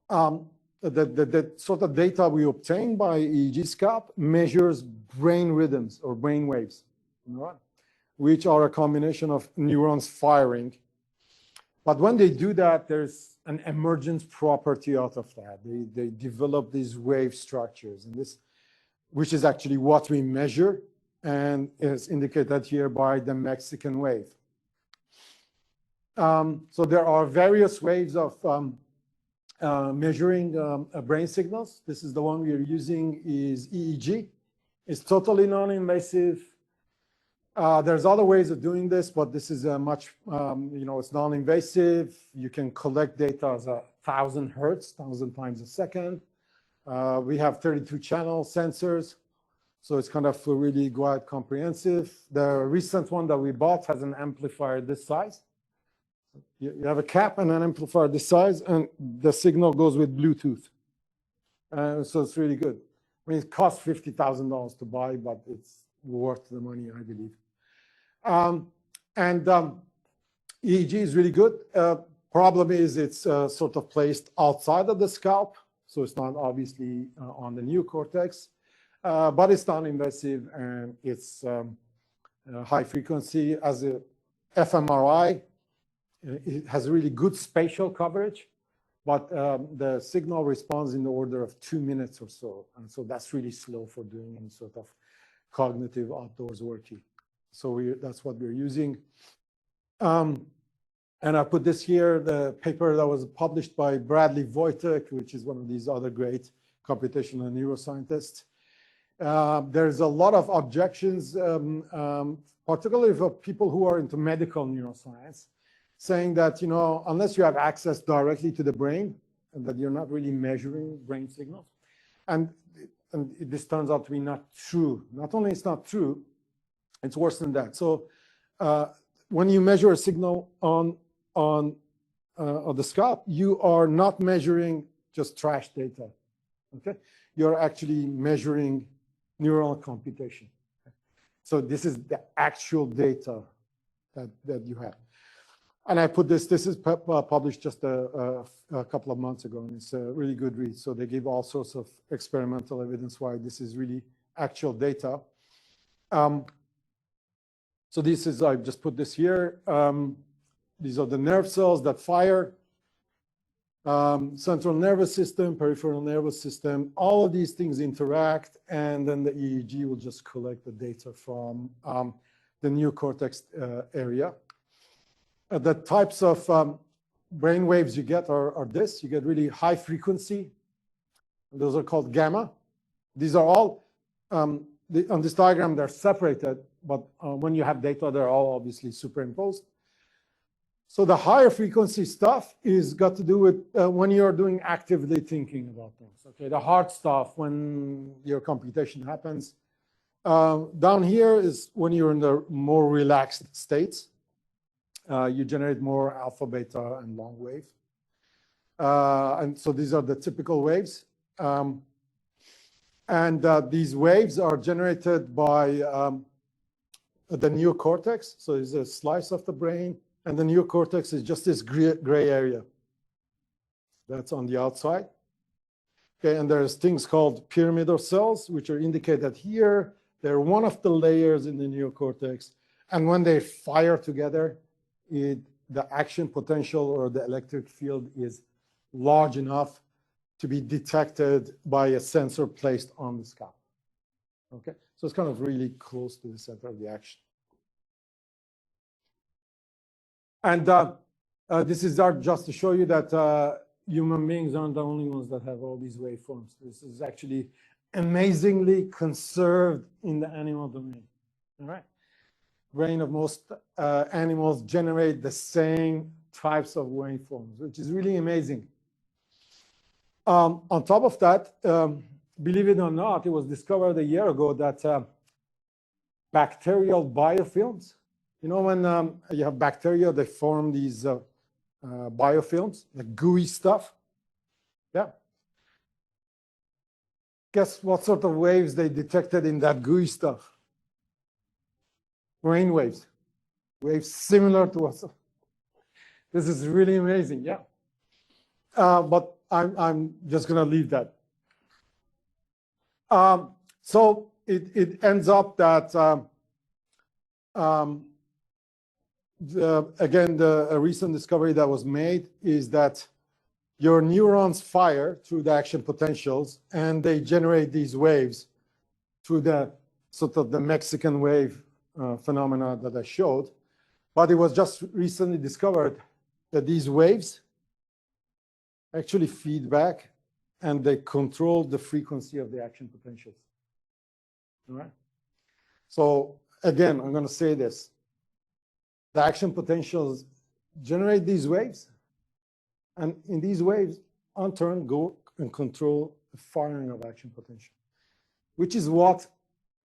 the sort of data we obtain by EEG scope measures brain rhythms or brain waves, right? Which are a combination of neurons firing. But when they do that, there's an emergence property out of that. They develop these wave structures, and this, which is actually what we measure, and is indicated here by the Mexican wave. So there are various ways of measuring brain signals. This is the one we are using is EEG. It's totally non-invasive. There's other ways of doing this, but this is a much, it's non-invasive. You can collect data as 1,000 hertz, 1,000 times a second. We have 32 channel sensors. So it's kind of really quite comprehensive. The recent one that we bought has an amplifier this size. You have a cap and an amplifier this size, and the signal goes with Bluetooth. So it's really good. I mean, it costs $50,000 to buy, but it's worth the money, I believe. EEG is really good. Problem is it's sort of placed outside of the scalp, so it's not obviously on the neocortex, but it's non-invasive and it's high frequency. As a fMRI, it has really good spatial coverage, but the signal responds in the order of 2 minutes or so, and so that's really slow for doing any sort of cognitive outdoors working. So that's what we're using. And I put this here, the paper that was published by Bradley Wojtek, which is one of these other great computational neuroscientists. There's a lot of objections, particularly for people who are into medical neuroscience, saying that, unless you have access directly to the brain, and that you're not really measuring brain signals. And this turns out to be not true. Not only it's not true, it's worse than that. So when you measure a signal on the scalp, you are not measuring just trash data. Okay, you're actually measuring neural computation. So this is the actual data that you have. And I put this is published just a couple of months ago, and it's a really good read. So they give all sorts of experimental evidence why this is really actual data. So this is, I just put this here. These are the nerve cells that fire. Central nervous system, peripheral nervous system, all of these things interact, and then the EEG will just collect the data from the neocortex area. The types of brain waves you get are this. You get really high frequency. Those are called gamma. These are all, on this diagram, they're separated, but when you have data, they're all obviously superimposed. So the higher frequency stuff is got to do with when you're doing actively thinking about things. Okay, the hard stuff when your computation happens. Down here is when you're in the more relaxed states. You generate more alpha, beta, and long wave. And so these are the typical waves. These waves are generated by the neocortex. So it's a slice of the brain. And the neocortex is just this gray area that's on the outside. Okay, and there's things called pyramidal cells, which are indicated here. They're one of the layers in the neocortex. And when they fire together, the action potential or the electric field is large enough to be detected by a sensor placed on the scalp. Okay, so it's kind of really close to the center of the action. And this is just to show you that human beings aren't the only ones that have all these waveforms. This is actually amazingly conserved in the animal domain. All right, brain of most animals generate the same types of waveforms, which is really amazing. On top of that, believe it or not, it was discovered a year ago that bacterial biofilms, when you have bacteria, they form these biofilms, the gooey stuff. Yeah. Guess what sort of waves they detected in that gooey stuff? Brain waves. Waves similar to us. This is really amazing, yeah. But I'm just going to leave that. So it ends up that again, a recent discovery that was made is that your neurons fire through the action potentials, and they generate these waves through the sort of the Mexican wave phenomena that I showed. But it was just recently discovered that these waves actually feed back and they control the frequency of the action potentials. All right? So again, I'm going to say this. The action potentials generate these waves, and in these waves, in turn, go and control the firing of action potential, which is what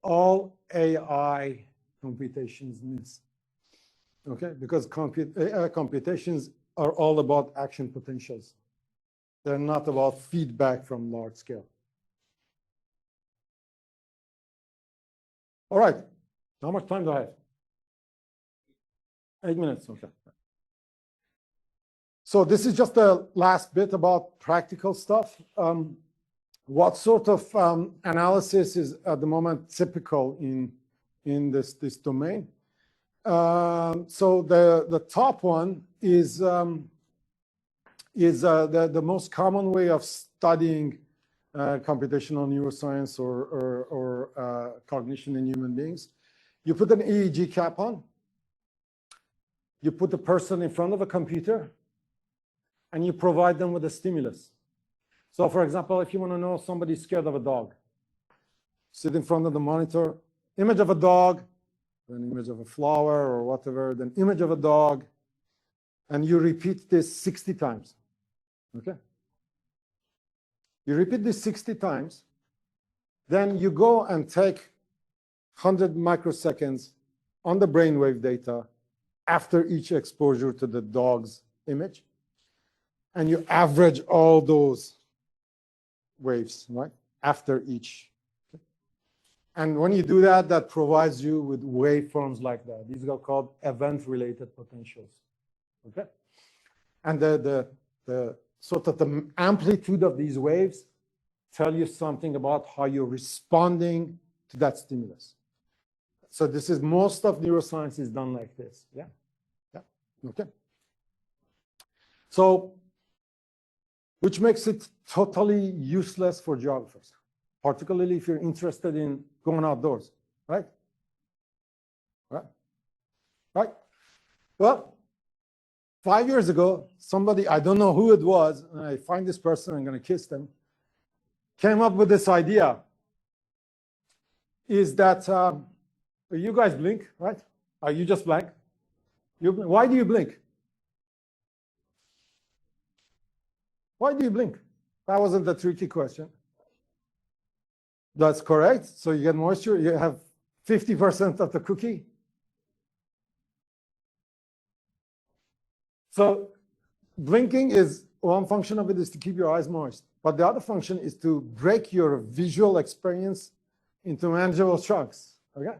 all AI computations means. Okay, because AI computations are all about action potentials. They're not about feedback from large scale. All right, how much time do I have? 8 minutes, okay. So this is just the last bit about practical stuff. What sort of analysis is at the moment typical in this domain? So the top one is the most common way of studying computational neuroscience or cognition in human beings. You put an EEG cap on, you put the person in front of a computer, and you provide them with a stimulus. So for example, if you want to know somebody's scared of a dog, sit in front of the monitor, image of a dog, then image of a flower or whatever, then image of a dog, and you repeat this 60 times, okay? You repeat this 60 times, then you go and take 100 microseconds on the brainwave data after each exposure to the dog's image, and you average all those waves, right, after each. Okay? And when you do that, that provides you with waveforms like that. These are called event-related potentials, okay? And the sort of the amplitude of these waves tell you something about how you're responding to that stimulus. So this is, most of neuroscience is done like this, yeah? Yeah, okay. So, which makes it totally useless for geographers, particularly if you're interested in going outdoors, right? Right? Right? Well, 5 years ago, somebody, I don't know who it was, and I find this person, I'm going to kiss them, came up with this idea, is that, you guys blink, right? Are you just blank? You blink. Why do you blink? Why do you blink? That wasn't a tricky question. That's correct. So you get moisture, you have 50% of the cookie. So blinking is, one function of it is to keep your eyes moist. But the other function is to break your visual experience into manageable chunks, okay?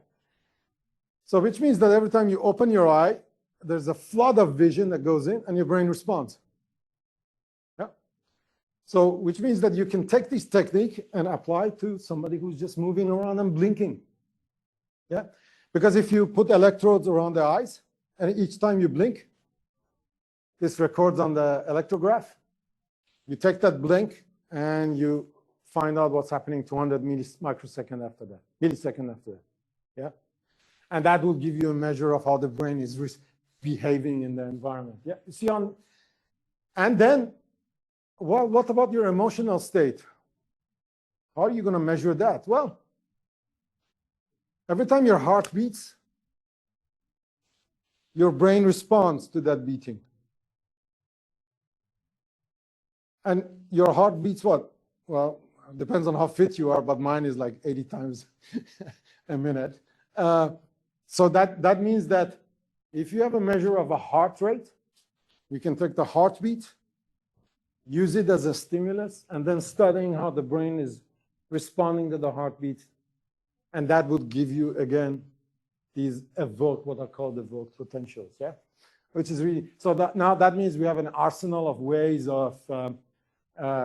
So which means that every time you open your eye, there's a flood of vision that goes in and your brain responds. Yeah. So which means that you can take this technique and apply to somebody who's just moving around and blinking. Yeah. Because if you put electrodes around the eyes and each time you blink, this records on the electrograph. You take that blink and you find out what's happening 200 millisecond after that, yeah? And that will give you a measure of how the brain is behaving in the environment, yeah? You see on, and then, what about your emotional state? How are you going to measure that? Well, every time your heart beats, your brain responds to that beating. And your heart beats what? Well, depends on how fit you are, but mine is like 80 times a minute. So that means that if you have a measure of a heart rate, we can take the heartbeat, use it as a stimulus, and then studying how the brain is responding to the heartbeat. And that would give you, again, these what are called evoked potentials, yeah? Which is really, so now that means we have an arsenal of ways of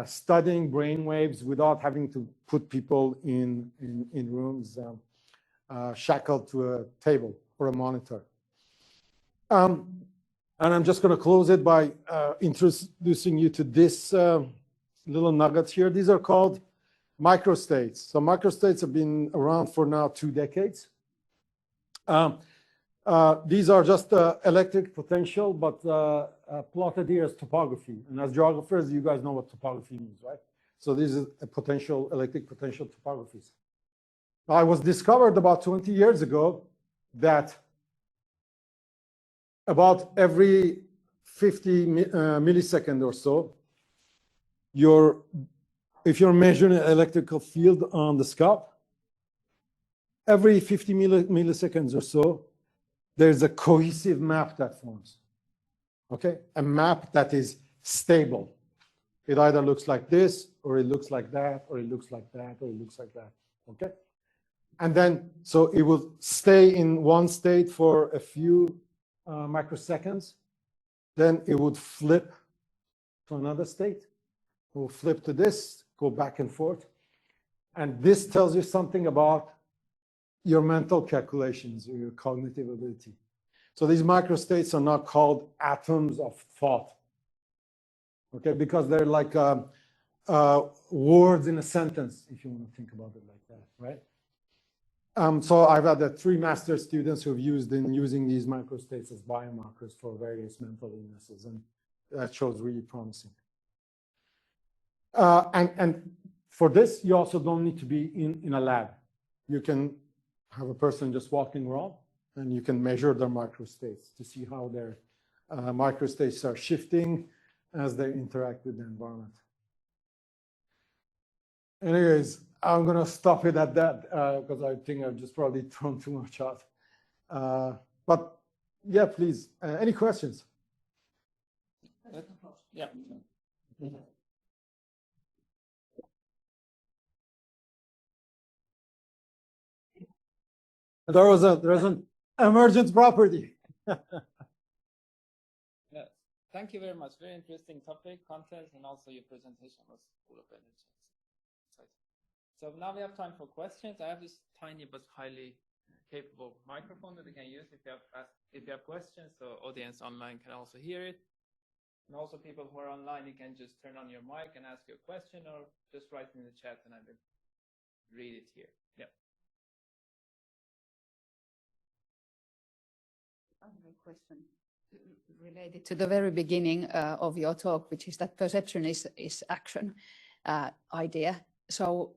studying brain waves without having to put people in rooms shackled to a table or a monitor. And I'm just going to close it by introducing you to this little nuggets here. These are called microstates. So microstates have been around for now 2 decades. These are just electric potential, but plotted here as topography. And as geographers, you guys know what topography means, right? So this is a potential, electric potential topographies. Now, it was discovered about 20 years ago that about every 50 millisecond or so, if you're measuring an electrical field on the scalp, every 50 milliseconds or so, there's a cohesive map that forms, okay? A map that is stable. It either looks like this, or it looks like that, or it looks like that, or it looks like that, okay? And then, so it will stay in one state for a few microseconds. Then it would flip to another state. It will flip to this, go back and forth. And this tells you something about your mental calculations or your cognitive ability. So these microstates are not called atoms of thought, okay? Because they're like words in a sentence, if you want to think about it like that, right? So I've had 3 master students who have using these microstates as biomarkers for various mental illnesses, and that shows really promising. And for this, you also don't need to be in a lab. You can have a person just walking around, and you can measure their microstates to see how their microstates are shifting as they interact with the environment. Anyways, I'm going to stop it at that because I think I've just probably thrown too much out. But yeah, please, any questions? Yeah. There's an emergent property. Yeah. Thank you very much. Very interesting topic, content, and also your presentation was full of energy. So now we have time for questions. I have this tiny but highly capable microphone that you can use if you have questions. So audience online can also hear it. And also people who are online, you can just turn on your mic and ask your question, or just write in the chat and I will read it here. Yeah. I have a question related to the very beginning of your talk, which is that perception is action idea. So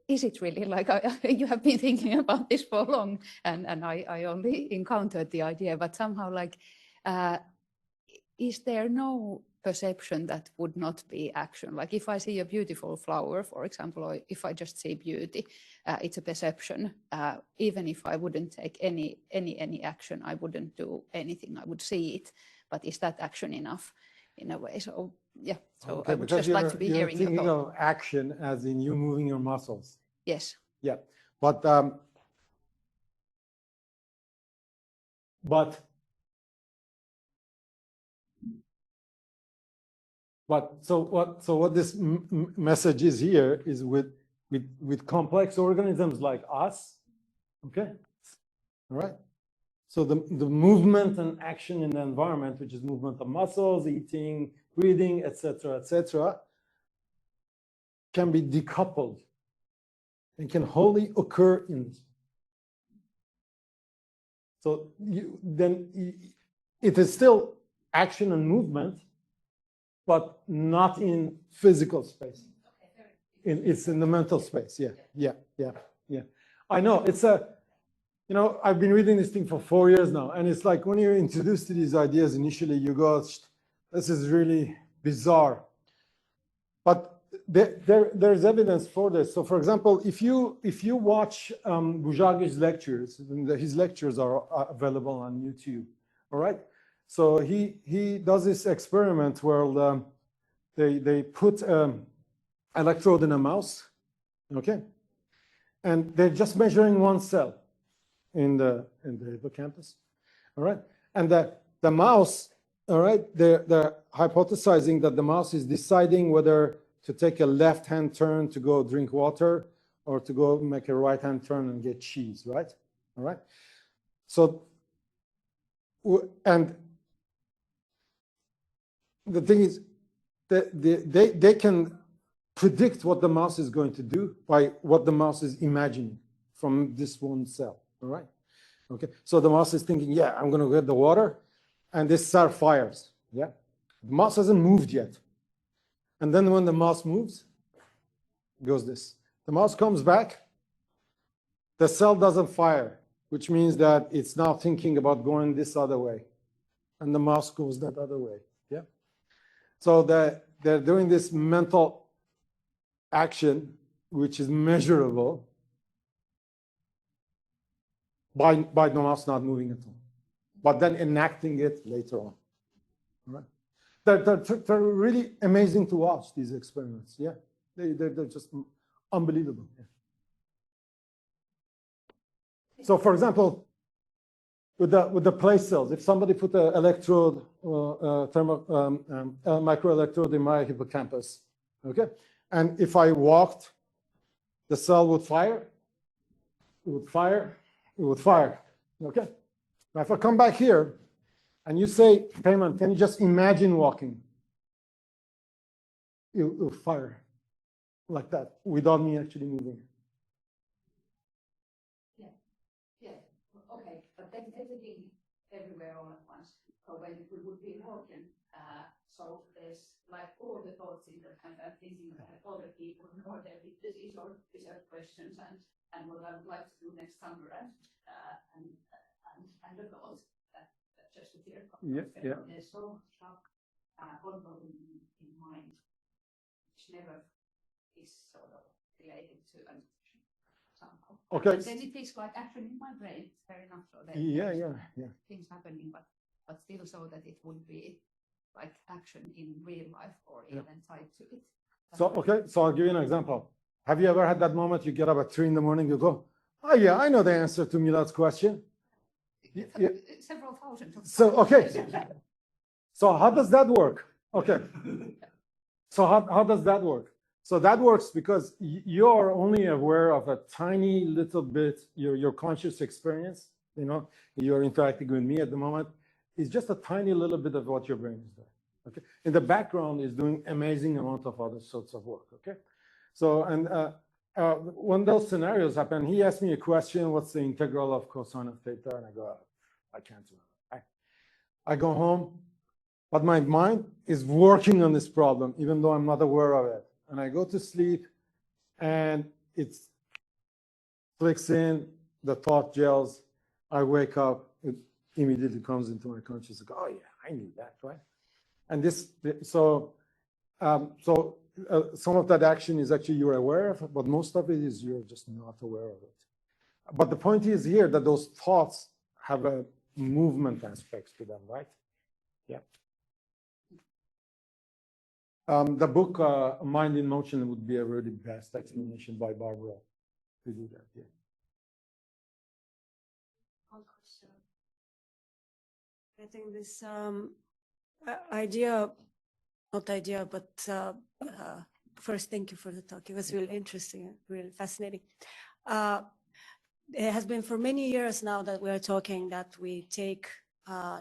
is it really like you have been thinking about this for long, and I only encountered the idea, but somehow like, is there no perception that would not be action? Like if I see a beautiful flower, for example, or if I just see beauty, it's a perception. Even if I wouldn't take any action, I wouldn't do anything, I would see it. But is that action enough in a way? So yeah, so okay, I would just like to be hearing your thought. You're thinking of action as in you moving your muscles. Yes. Yeah, but so what this message is here is with complex organisms like us, okay, all right. So the movement and action in the environment, which is movement of muscles, eating, breathing, etc., can be decoupled and can wholly occur in. So it is still action and movement, but not in physical space. It's in the mental space. Yeah. I know it's I've been reading this thing for 4 years now, and it's like when you're introduced to these ideas initially, you go, this is really bizarre. But there's evidence for this. So for example, if you watch Bujagi's lectures, his lectures are available on YouTube, all right? So he does this experiment where they put electrode in a mouse, okay? And they're just measuring one cell in the hippocampus, all right? And the mouse, all right, they're hypothesizing that the mouse is deciding whether to take a left-hand turn to go drink water or to go make a right-hand turn and get cheese, right? All right? So, and the thing is that they can predict what the mouse is going to do by what the mouse is imagining from this one cell, all right? Okay, so the mouse is thinking, yeah, I'm going to get the water, and this start fires. Yeah, the mouse hasn't moved yet. And then when the mouse moves, goes this. The mouse comes back, the cell doesn't fire, which means that it's now thinking about going this other way. And the mouse goes that other way. Yeah. So they're doing this mental action, which is measurable by the mouse not moving at all, but then enacting it later on. All right. They're really amazing to watch, these experiments. Yeah. They're just unbelievable. Yeah. So, for example, with the place cells, if somebody put an electrode, microelectrode in my hippocampus, okay, and if I walked, the cell would fire, it would fire, it would fire. Okay. Now, if I come back here, and you say, Peyman, can you just imagine walking? It will fire like that without me actually moving. Okay, but then everything everywhere all at once. So when we would be walking, so there's like all the thoughts in the and thinking about all the people or their businesses or research questions and what I would like to do next summer and the thoughts that just appear. Yeah. There's so much stuff ongoing in mind, which never is sort of related to an somehow. Okay. And then it is like action in my brain. Fair enough. So there things happening, but still so that it would be like action in real life or even tied to it. So okay, so I'll give you an example. Have you ever had that moment you get up at 3 in the morning, you go, oh yeah, I know the answer to Milad's question. Yeah. Several thousand. So okay. So how does that work? Okay. So how does that work? So that works because you're only aware of a tiny little bit, your conscious experience, you know, you're interacting with me at the moment, is just a tiny little bit of what your brain is doing, okay? In the background is doing amazing amount of other sorts of work, okay? So, and when those scenarios happen, he asked me a question, what's the integral of cosine of theta? And I go, I can't remember. I go home, but my mind is working on this problem, even though I'm not aware of it. And I go to sleep, and it clicks in, the thought gels, I wake up, it immediately comes into my consciousness. I go, oh yeah, I knew that, right? And some of that action is actually you're aware of, but most of it is you're just not aware of it. But the point is here that those thoughts have a movement aspect to them, right? Yeah. The book Mind in Motion would be a really best explanation by Barbara to do that. Yeah. I think this first, thank you for the talk. It was really interesting, really fascinating. It has been for many years now that we are talking that we take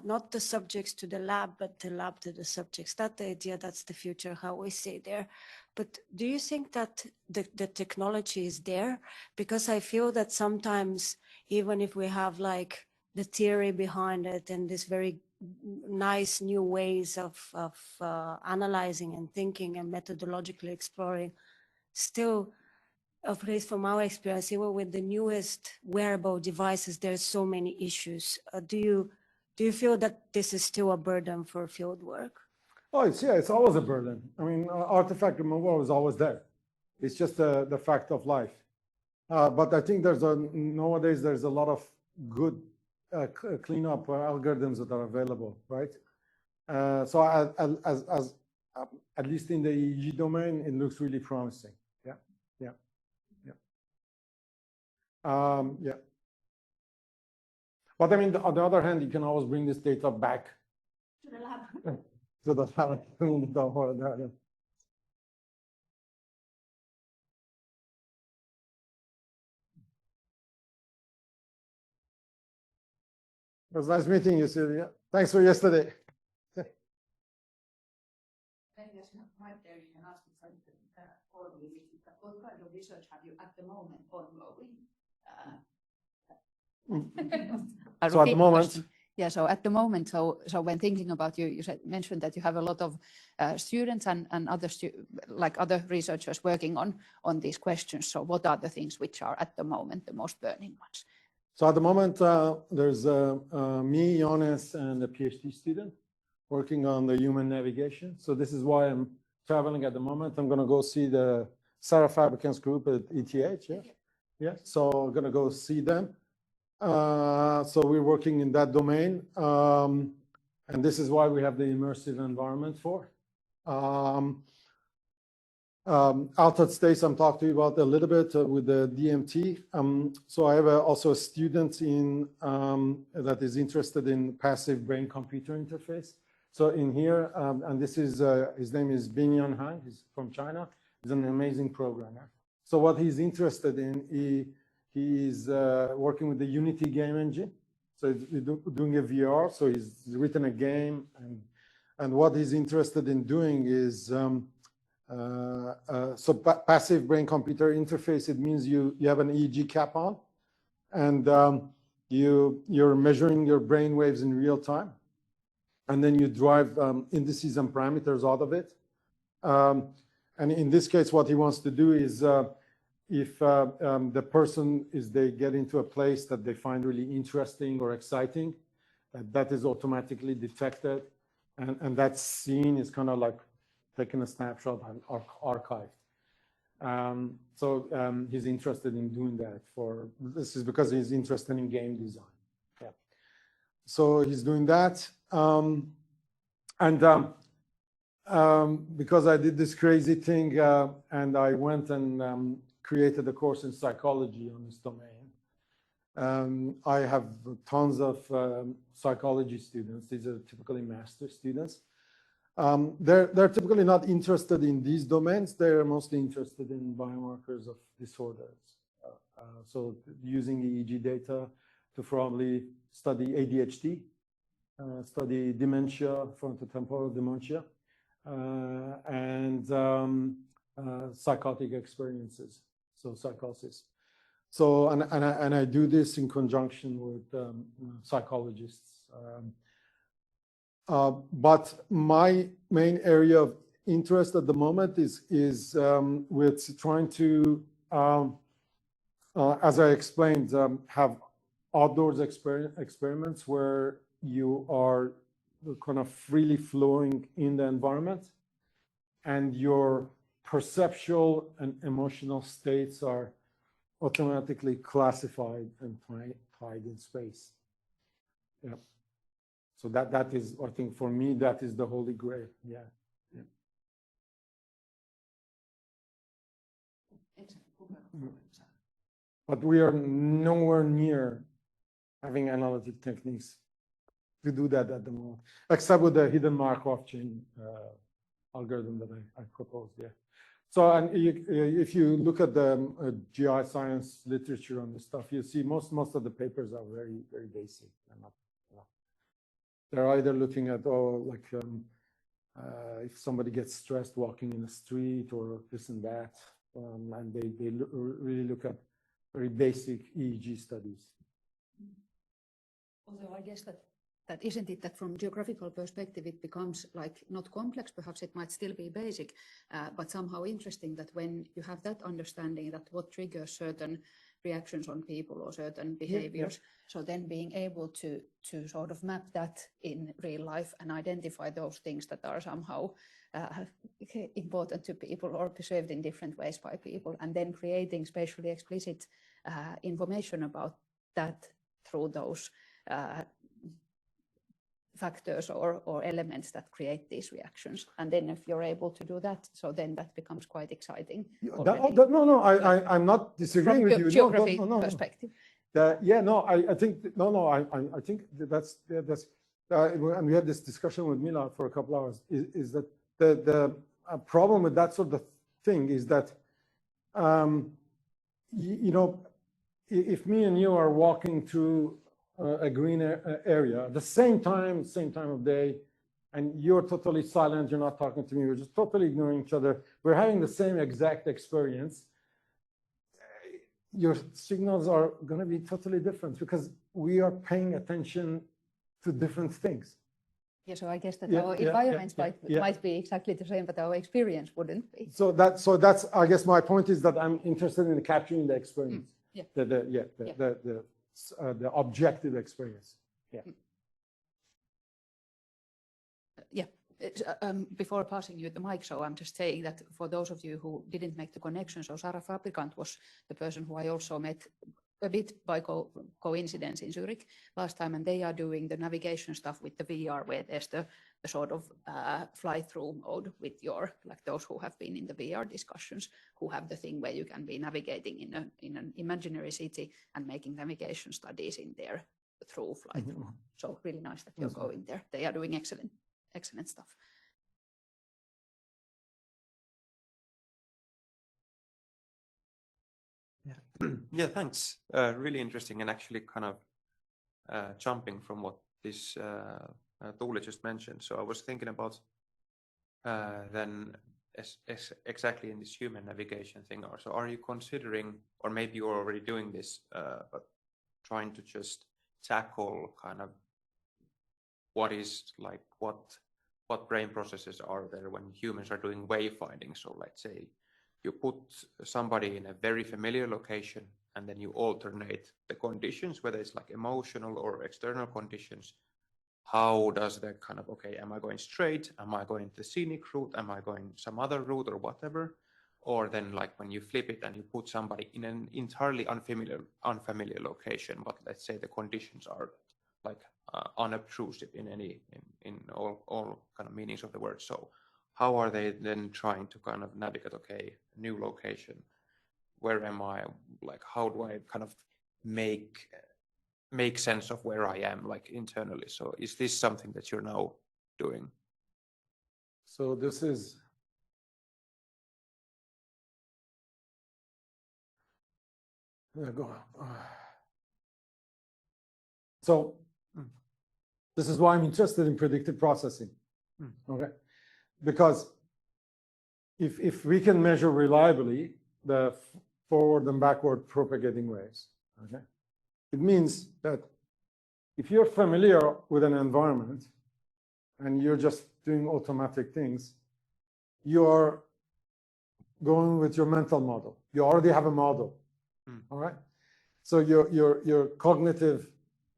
not the subjects to the lab, but the lab to the subjects. That's the idea, that's the future, how we stay there. But do you think that the technology is there? Because I feel that sometimes, even if we have like the theory behind it and this very nice new ways of analyzing and thinking and methodologically exploring, still, at least from our experience, even with the newest wearable devices, there's so many issues. Do you feel that this is still a burden for field work? Oh, it's always a burden. I mean, artifact removal is always there. It's just the fact of life. But I think nowadays there's a lot of good cleanup algorithms that are available, right? So at least in the EEG domain, it looks really promising. Yeah. But I mean, on the other hand, you can always bring this data back To the lab. to the lab. It was nice meeting you, Sylvia. Thanks for yesterday. What kind of research have you at the moment ongoing? I'll So at the repeat moment, question. Yeah, so at the moment, so when thinking about you mentioned that you have a lot of students and other other researchers working on these questions. So what are the things which are at the moment the most burning ones? so at the moment, there's me, Jonas, and a PhD student working on the human navigation. So this is why I'm traveling at the moment. I'm going to go see the Sarah Fabricant's group at ETH. Yeah. So I'm going to go see them. So we're working in that domain. And this is why we have the immersive environment for. Altered states I'm talking to you about a little bit with the DMT. So I have also a student in that is interested in passive brain-computer interface. So in here, and this is his name is Binyan Han. He's from China. He's an amazing programmer. So what he's interested in, he's working with the Unity game engine. So he's doing a VR. So he's written a game, and what he's interested in doing is passive brain-computer interface. It means you have an EEG cap on, and you're measuring your brain waves in real time, and then you drive indices and parameters out of it. And in this case, what he wants to do is if the person they get into a place that they find really interesting or exciting, that is automatically detected, and that scene is kind of like taking a snapshot and archived. So he's interested in doing that this is because he's interested in game design. Yeah. So he's doing that. Because I did this crazy thing and I went and created a course in psychology on this domain. I have tons of psychology students. These are typically master students. They're typically not interested in these domains. They're mostly interested in biomarkers of disorders. So using EEG data to probably study ADHD, study dementia, frontotemporal dementia, and psychotic experiences, so psychosis. So, and I do this in conjunction with psychologists. But my main area of interest at the moment is with trying to, as I explained, have outdoors experiments where you are kind of freely flowing in the environment, and your perceptual and emotional states are automatically classified and tied in space. Yeah. So that is, I think, for me, that is the holy grail. Yeah. Yeah. But we are nowhere near having analytic techniques to do that at the moment, except with the hidden Markov chain algorithm that I proposed there. So, and if you look at the GI science literature on this stuff, you see most of the papers are very, very basic. They're either looking at, if somebody gets stressed walking in the street or this and that, and they really look at very basic EEG studies. Although I guess that isn't it that from geographical perspective it becomes like not complex, perhaps it might still be basic, but somehow interesting that when you have that understanding that what triggers certain reactions on people or certain behaviors, so then being able to sort of map that in real life and identify those things that are somehow important to people or perceived in different ways by people, and then creating spatially explicit information about that through those factors or elements that create these reactions. And then if you're able to do that, so then that becomes quite exciting. I'm not disagreeing with you. Geography perspective. I think that's and we had this discussion with Mila for a couple hours, is that the problem with that sort of thing is that, if me and you are walking through a green area at the same time of day, and you're totally silent, you're not talking to me, we're just totally ignoring each other, we're having the same exact experience. your signals are going to be totally different because we are paying attention to different things. Yeah, so I guess that Yeah, our yeah, environments yeah. might be exactly the same, but our experience wouldn't be. So that's I guess my point is that I'm interested in capturing the experience. Yeah. The objective experience. Yeah. Yeah. Before passing you the mic, so I'm just saying that for those of you who didn't make the connection, so Sarah Fabrikant was the person who I also met a bit by coincidence in Zurich last time, and they are doing the navigation stuff with the VR, where there's the sort of fly-through mode with your, like those who have been in the VR discussions, who have the thing where you can be navigating in an imaginary city and making navigation studies in there through fly-through. So really nice that you're going there. They are doing excellent stuff. Yeah, thanks. Really interesting, and actually kind of jumping from what this Tuuli just mentioned. So I was thinking about then exactly in this human navigation thing. So are you considering, or maybe you're already doing this, but trying to just tackle kind of what is like what brain processes are there when humans are doing wayfinding? So let's say you put somebody in a very familiar location and then you alternate the conditions, whether it's like emotional or external conditions. How does that kind of, okay, am I going straight? Am I going the scenic route? Am I going some other route or whatever? Or then like when you flip it and you put somebody in an entirely unfamiliar location, but let's say the conditions are like unobtrusive in all kind of meanings of the word. So how are they then trying to kind of navigate, okay, new location, where am I, like how do I kind of make sense of where I am like internally? So is this something that you're now doing? So this is so this is why I'm interested in predictive processing. Okay, because if we can measure reliably the forward and backward propagating waves, okay, it means that if you're familiar with an environment and you're just doing automatic things, you're going with your mental model. You already have a model, all right? So your cognitive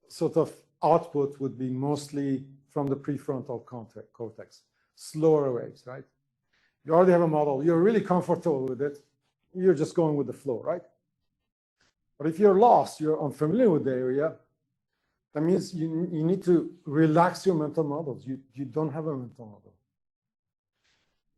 sort of output would be mostly from the prefrontal cortex, slower waves, right? You already have a model. You're really comfortable with it. You're just going with the flow, right? But if you're lost, you're unfamiliar with the area, that means you need to relax your mental models. You don't have a mental model.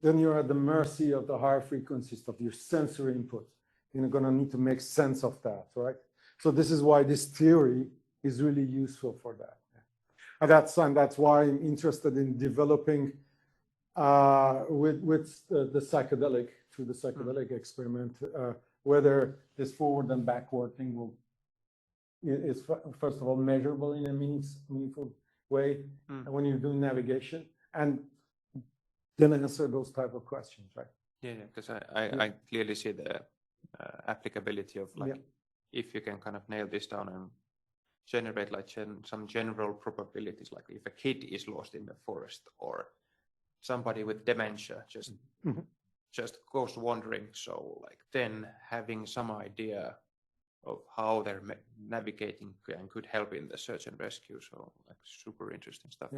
Then you're at the mercy of the higher frequencies of your sensory input. You're going to need to make sense of that, right? So this is why this theory is really useful for that. And that's why I'm interested in developing with the psychedelic, through the psychedelic experiment, whether this forward and backward thing is first of all measurable in a meaningful way when you're doing navigation, and then answer those type of questions, right? Yeah, because I clearly see the applicability of like, if you can kind of nail this down and generate like some general probabilities, like if a kid is lost in the forest or somebody with dementia just goes wandering. So like then having some idea of how they're navigating and could help in the search and rescue. So like super interesting stuff.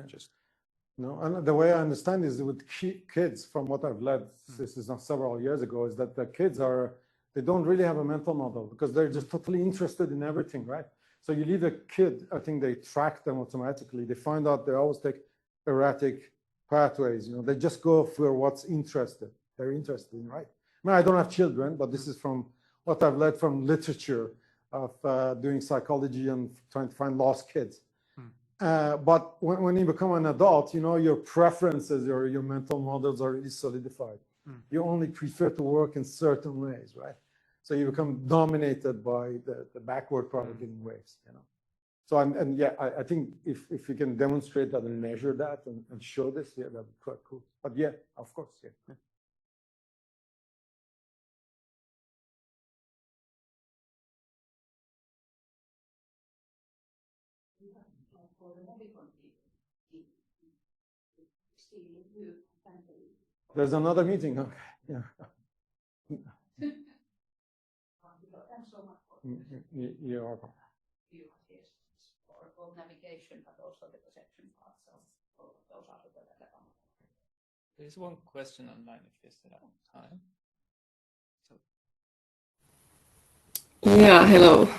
No, and the way I understand is with kids, from what I've led, this is not several years ago, is that the kids they don't really have a mental model because they're just totally interested in everything, right? So you leave a kid, I think they track them automatically. They find out they always take erratic pathways, they just go for what's they're interested in, right? I mean, I don't have children, but this is from what I've learned from literature of doing psychology and trying to find lost kids. But when you become an adult, your preferences or your mental models are really solidified. You only prefer to work in certain ways, right? So you become dominated by the backward propagating waves, So I think if you can demonstrate that and measure that and show this, that'd be quite cool. But yeah, of course, yeah. There's another meeting. Okay. Yeah. Thanks so much for You're welcome. for both navigation, but also the perception part. So those are the relevant. There's one question online if you still have time. Yeah, hello.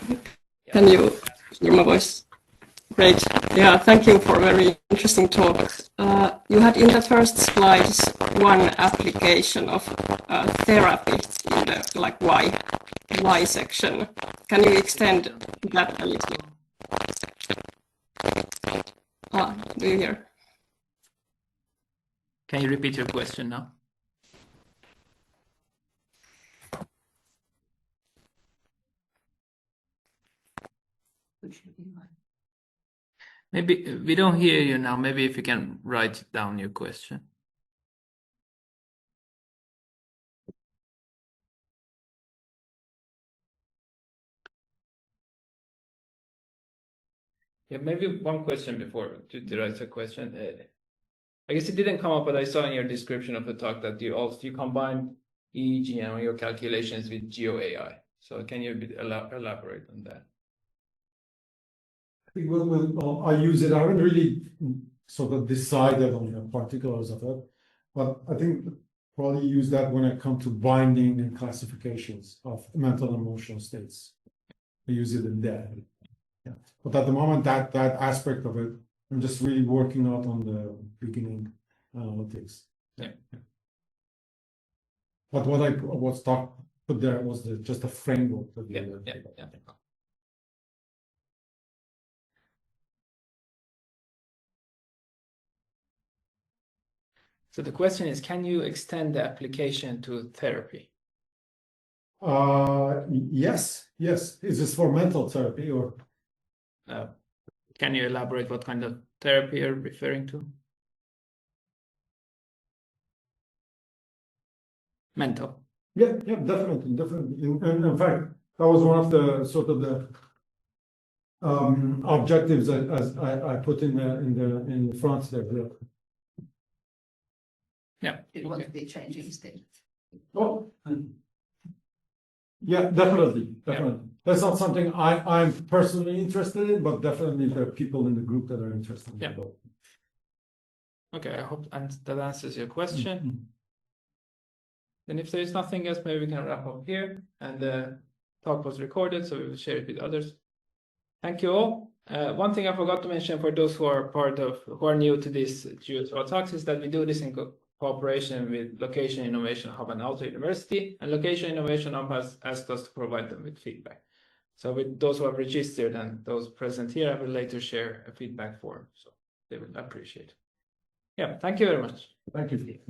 Can you hear my voice? Great. Yeah, thank you for a very interesting talk. You had in the first slides one application of therapy in the why section. Can you extend that a little? Do you hear? Can you repeat your question now? Maybe we don't hear you now. Maybe if you can write down your question. Yeah, maybe one question before to write a question. I guess it didn't come up, but I saw in your description of the talk that you combined EEG and your calculations with GeoAI. So can you elaborate on that? I think I use it. I haven't really sort of decided on the particulars of it, but I think probably use that when it comes to binding and classifications of mental and emotional states. I use it in there. Yeah. But at the moment, that aspect of it, I'm just really working out on the beginning analytics. Yeah. But what I put there was just a framework. Yeah. So the question is, can you extend the application to therapy? Yes. Is this for mental therapy or? Can you elaborate what kind of therapy you're referring to? Mental. Yeah, definitely. In fact, that was one of the sort of the objectives as I put in the front there. Yeah. It won't be changing still. Oh, yeah, definitely. Yeah. That's not something I'm personally interested in, but definitely there are people in the group that are interested in. Yeah. Okay, I hope that answers your question. Mm-hmm. Then if there is nothing else, maybe we can wrap up here. And the talk was recorded, so we will share it with others. Thank you all. One thing I forgot to mention for those who are new to this GeoSPA talks is that we do this in cooperation with Location Innovation Hub and Aalto University, and Location Innovation Hub has asked us to provide them with feedback. So with those who have registered and those present here, I will later share a feedback form, so they will appreciate it. Yeah, thank you very much. Thank you.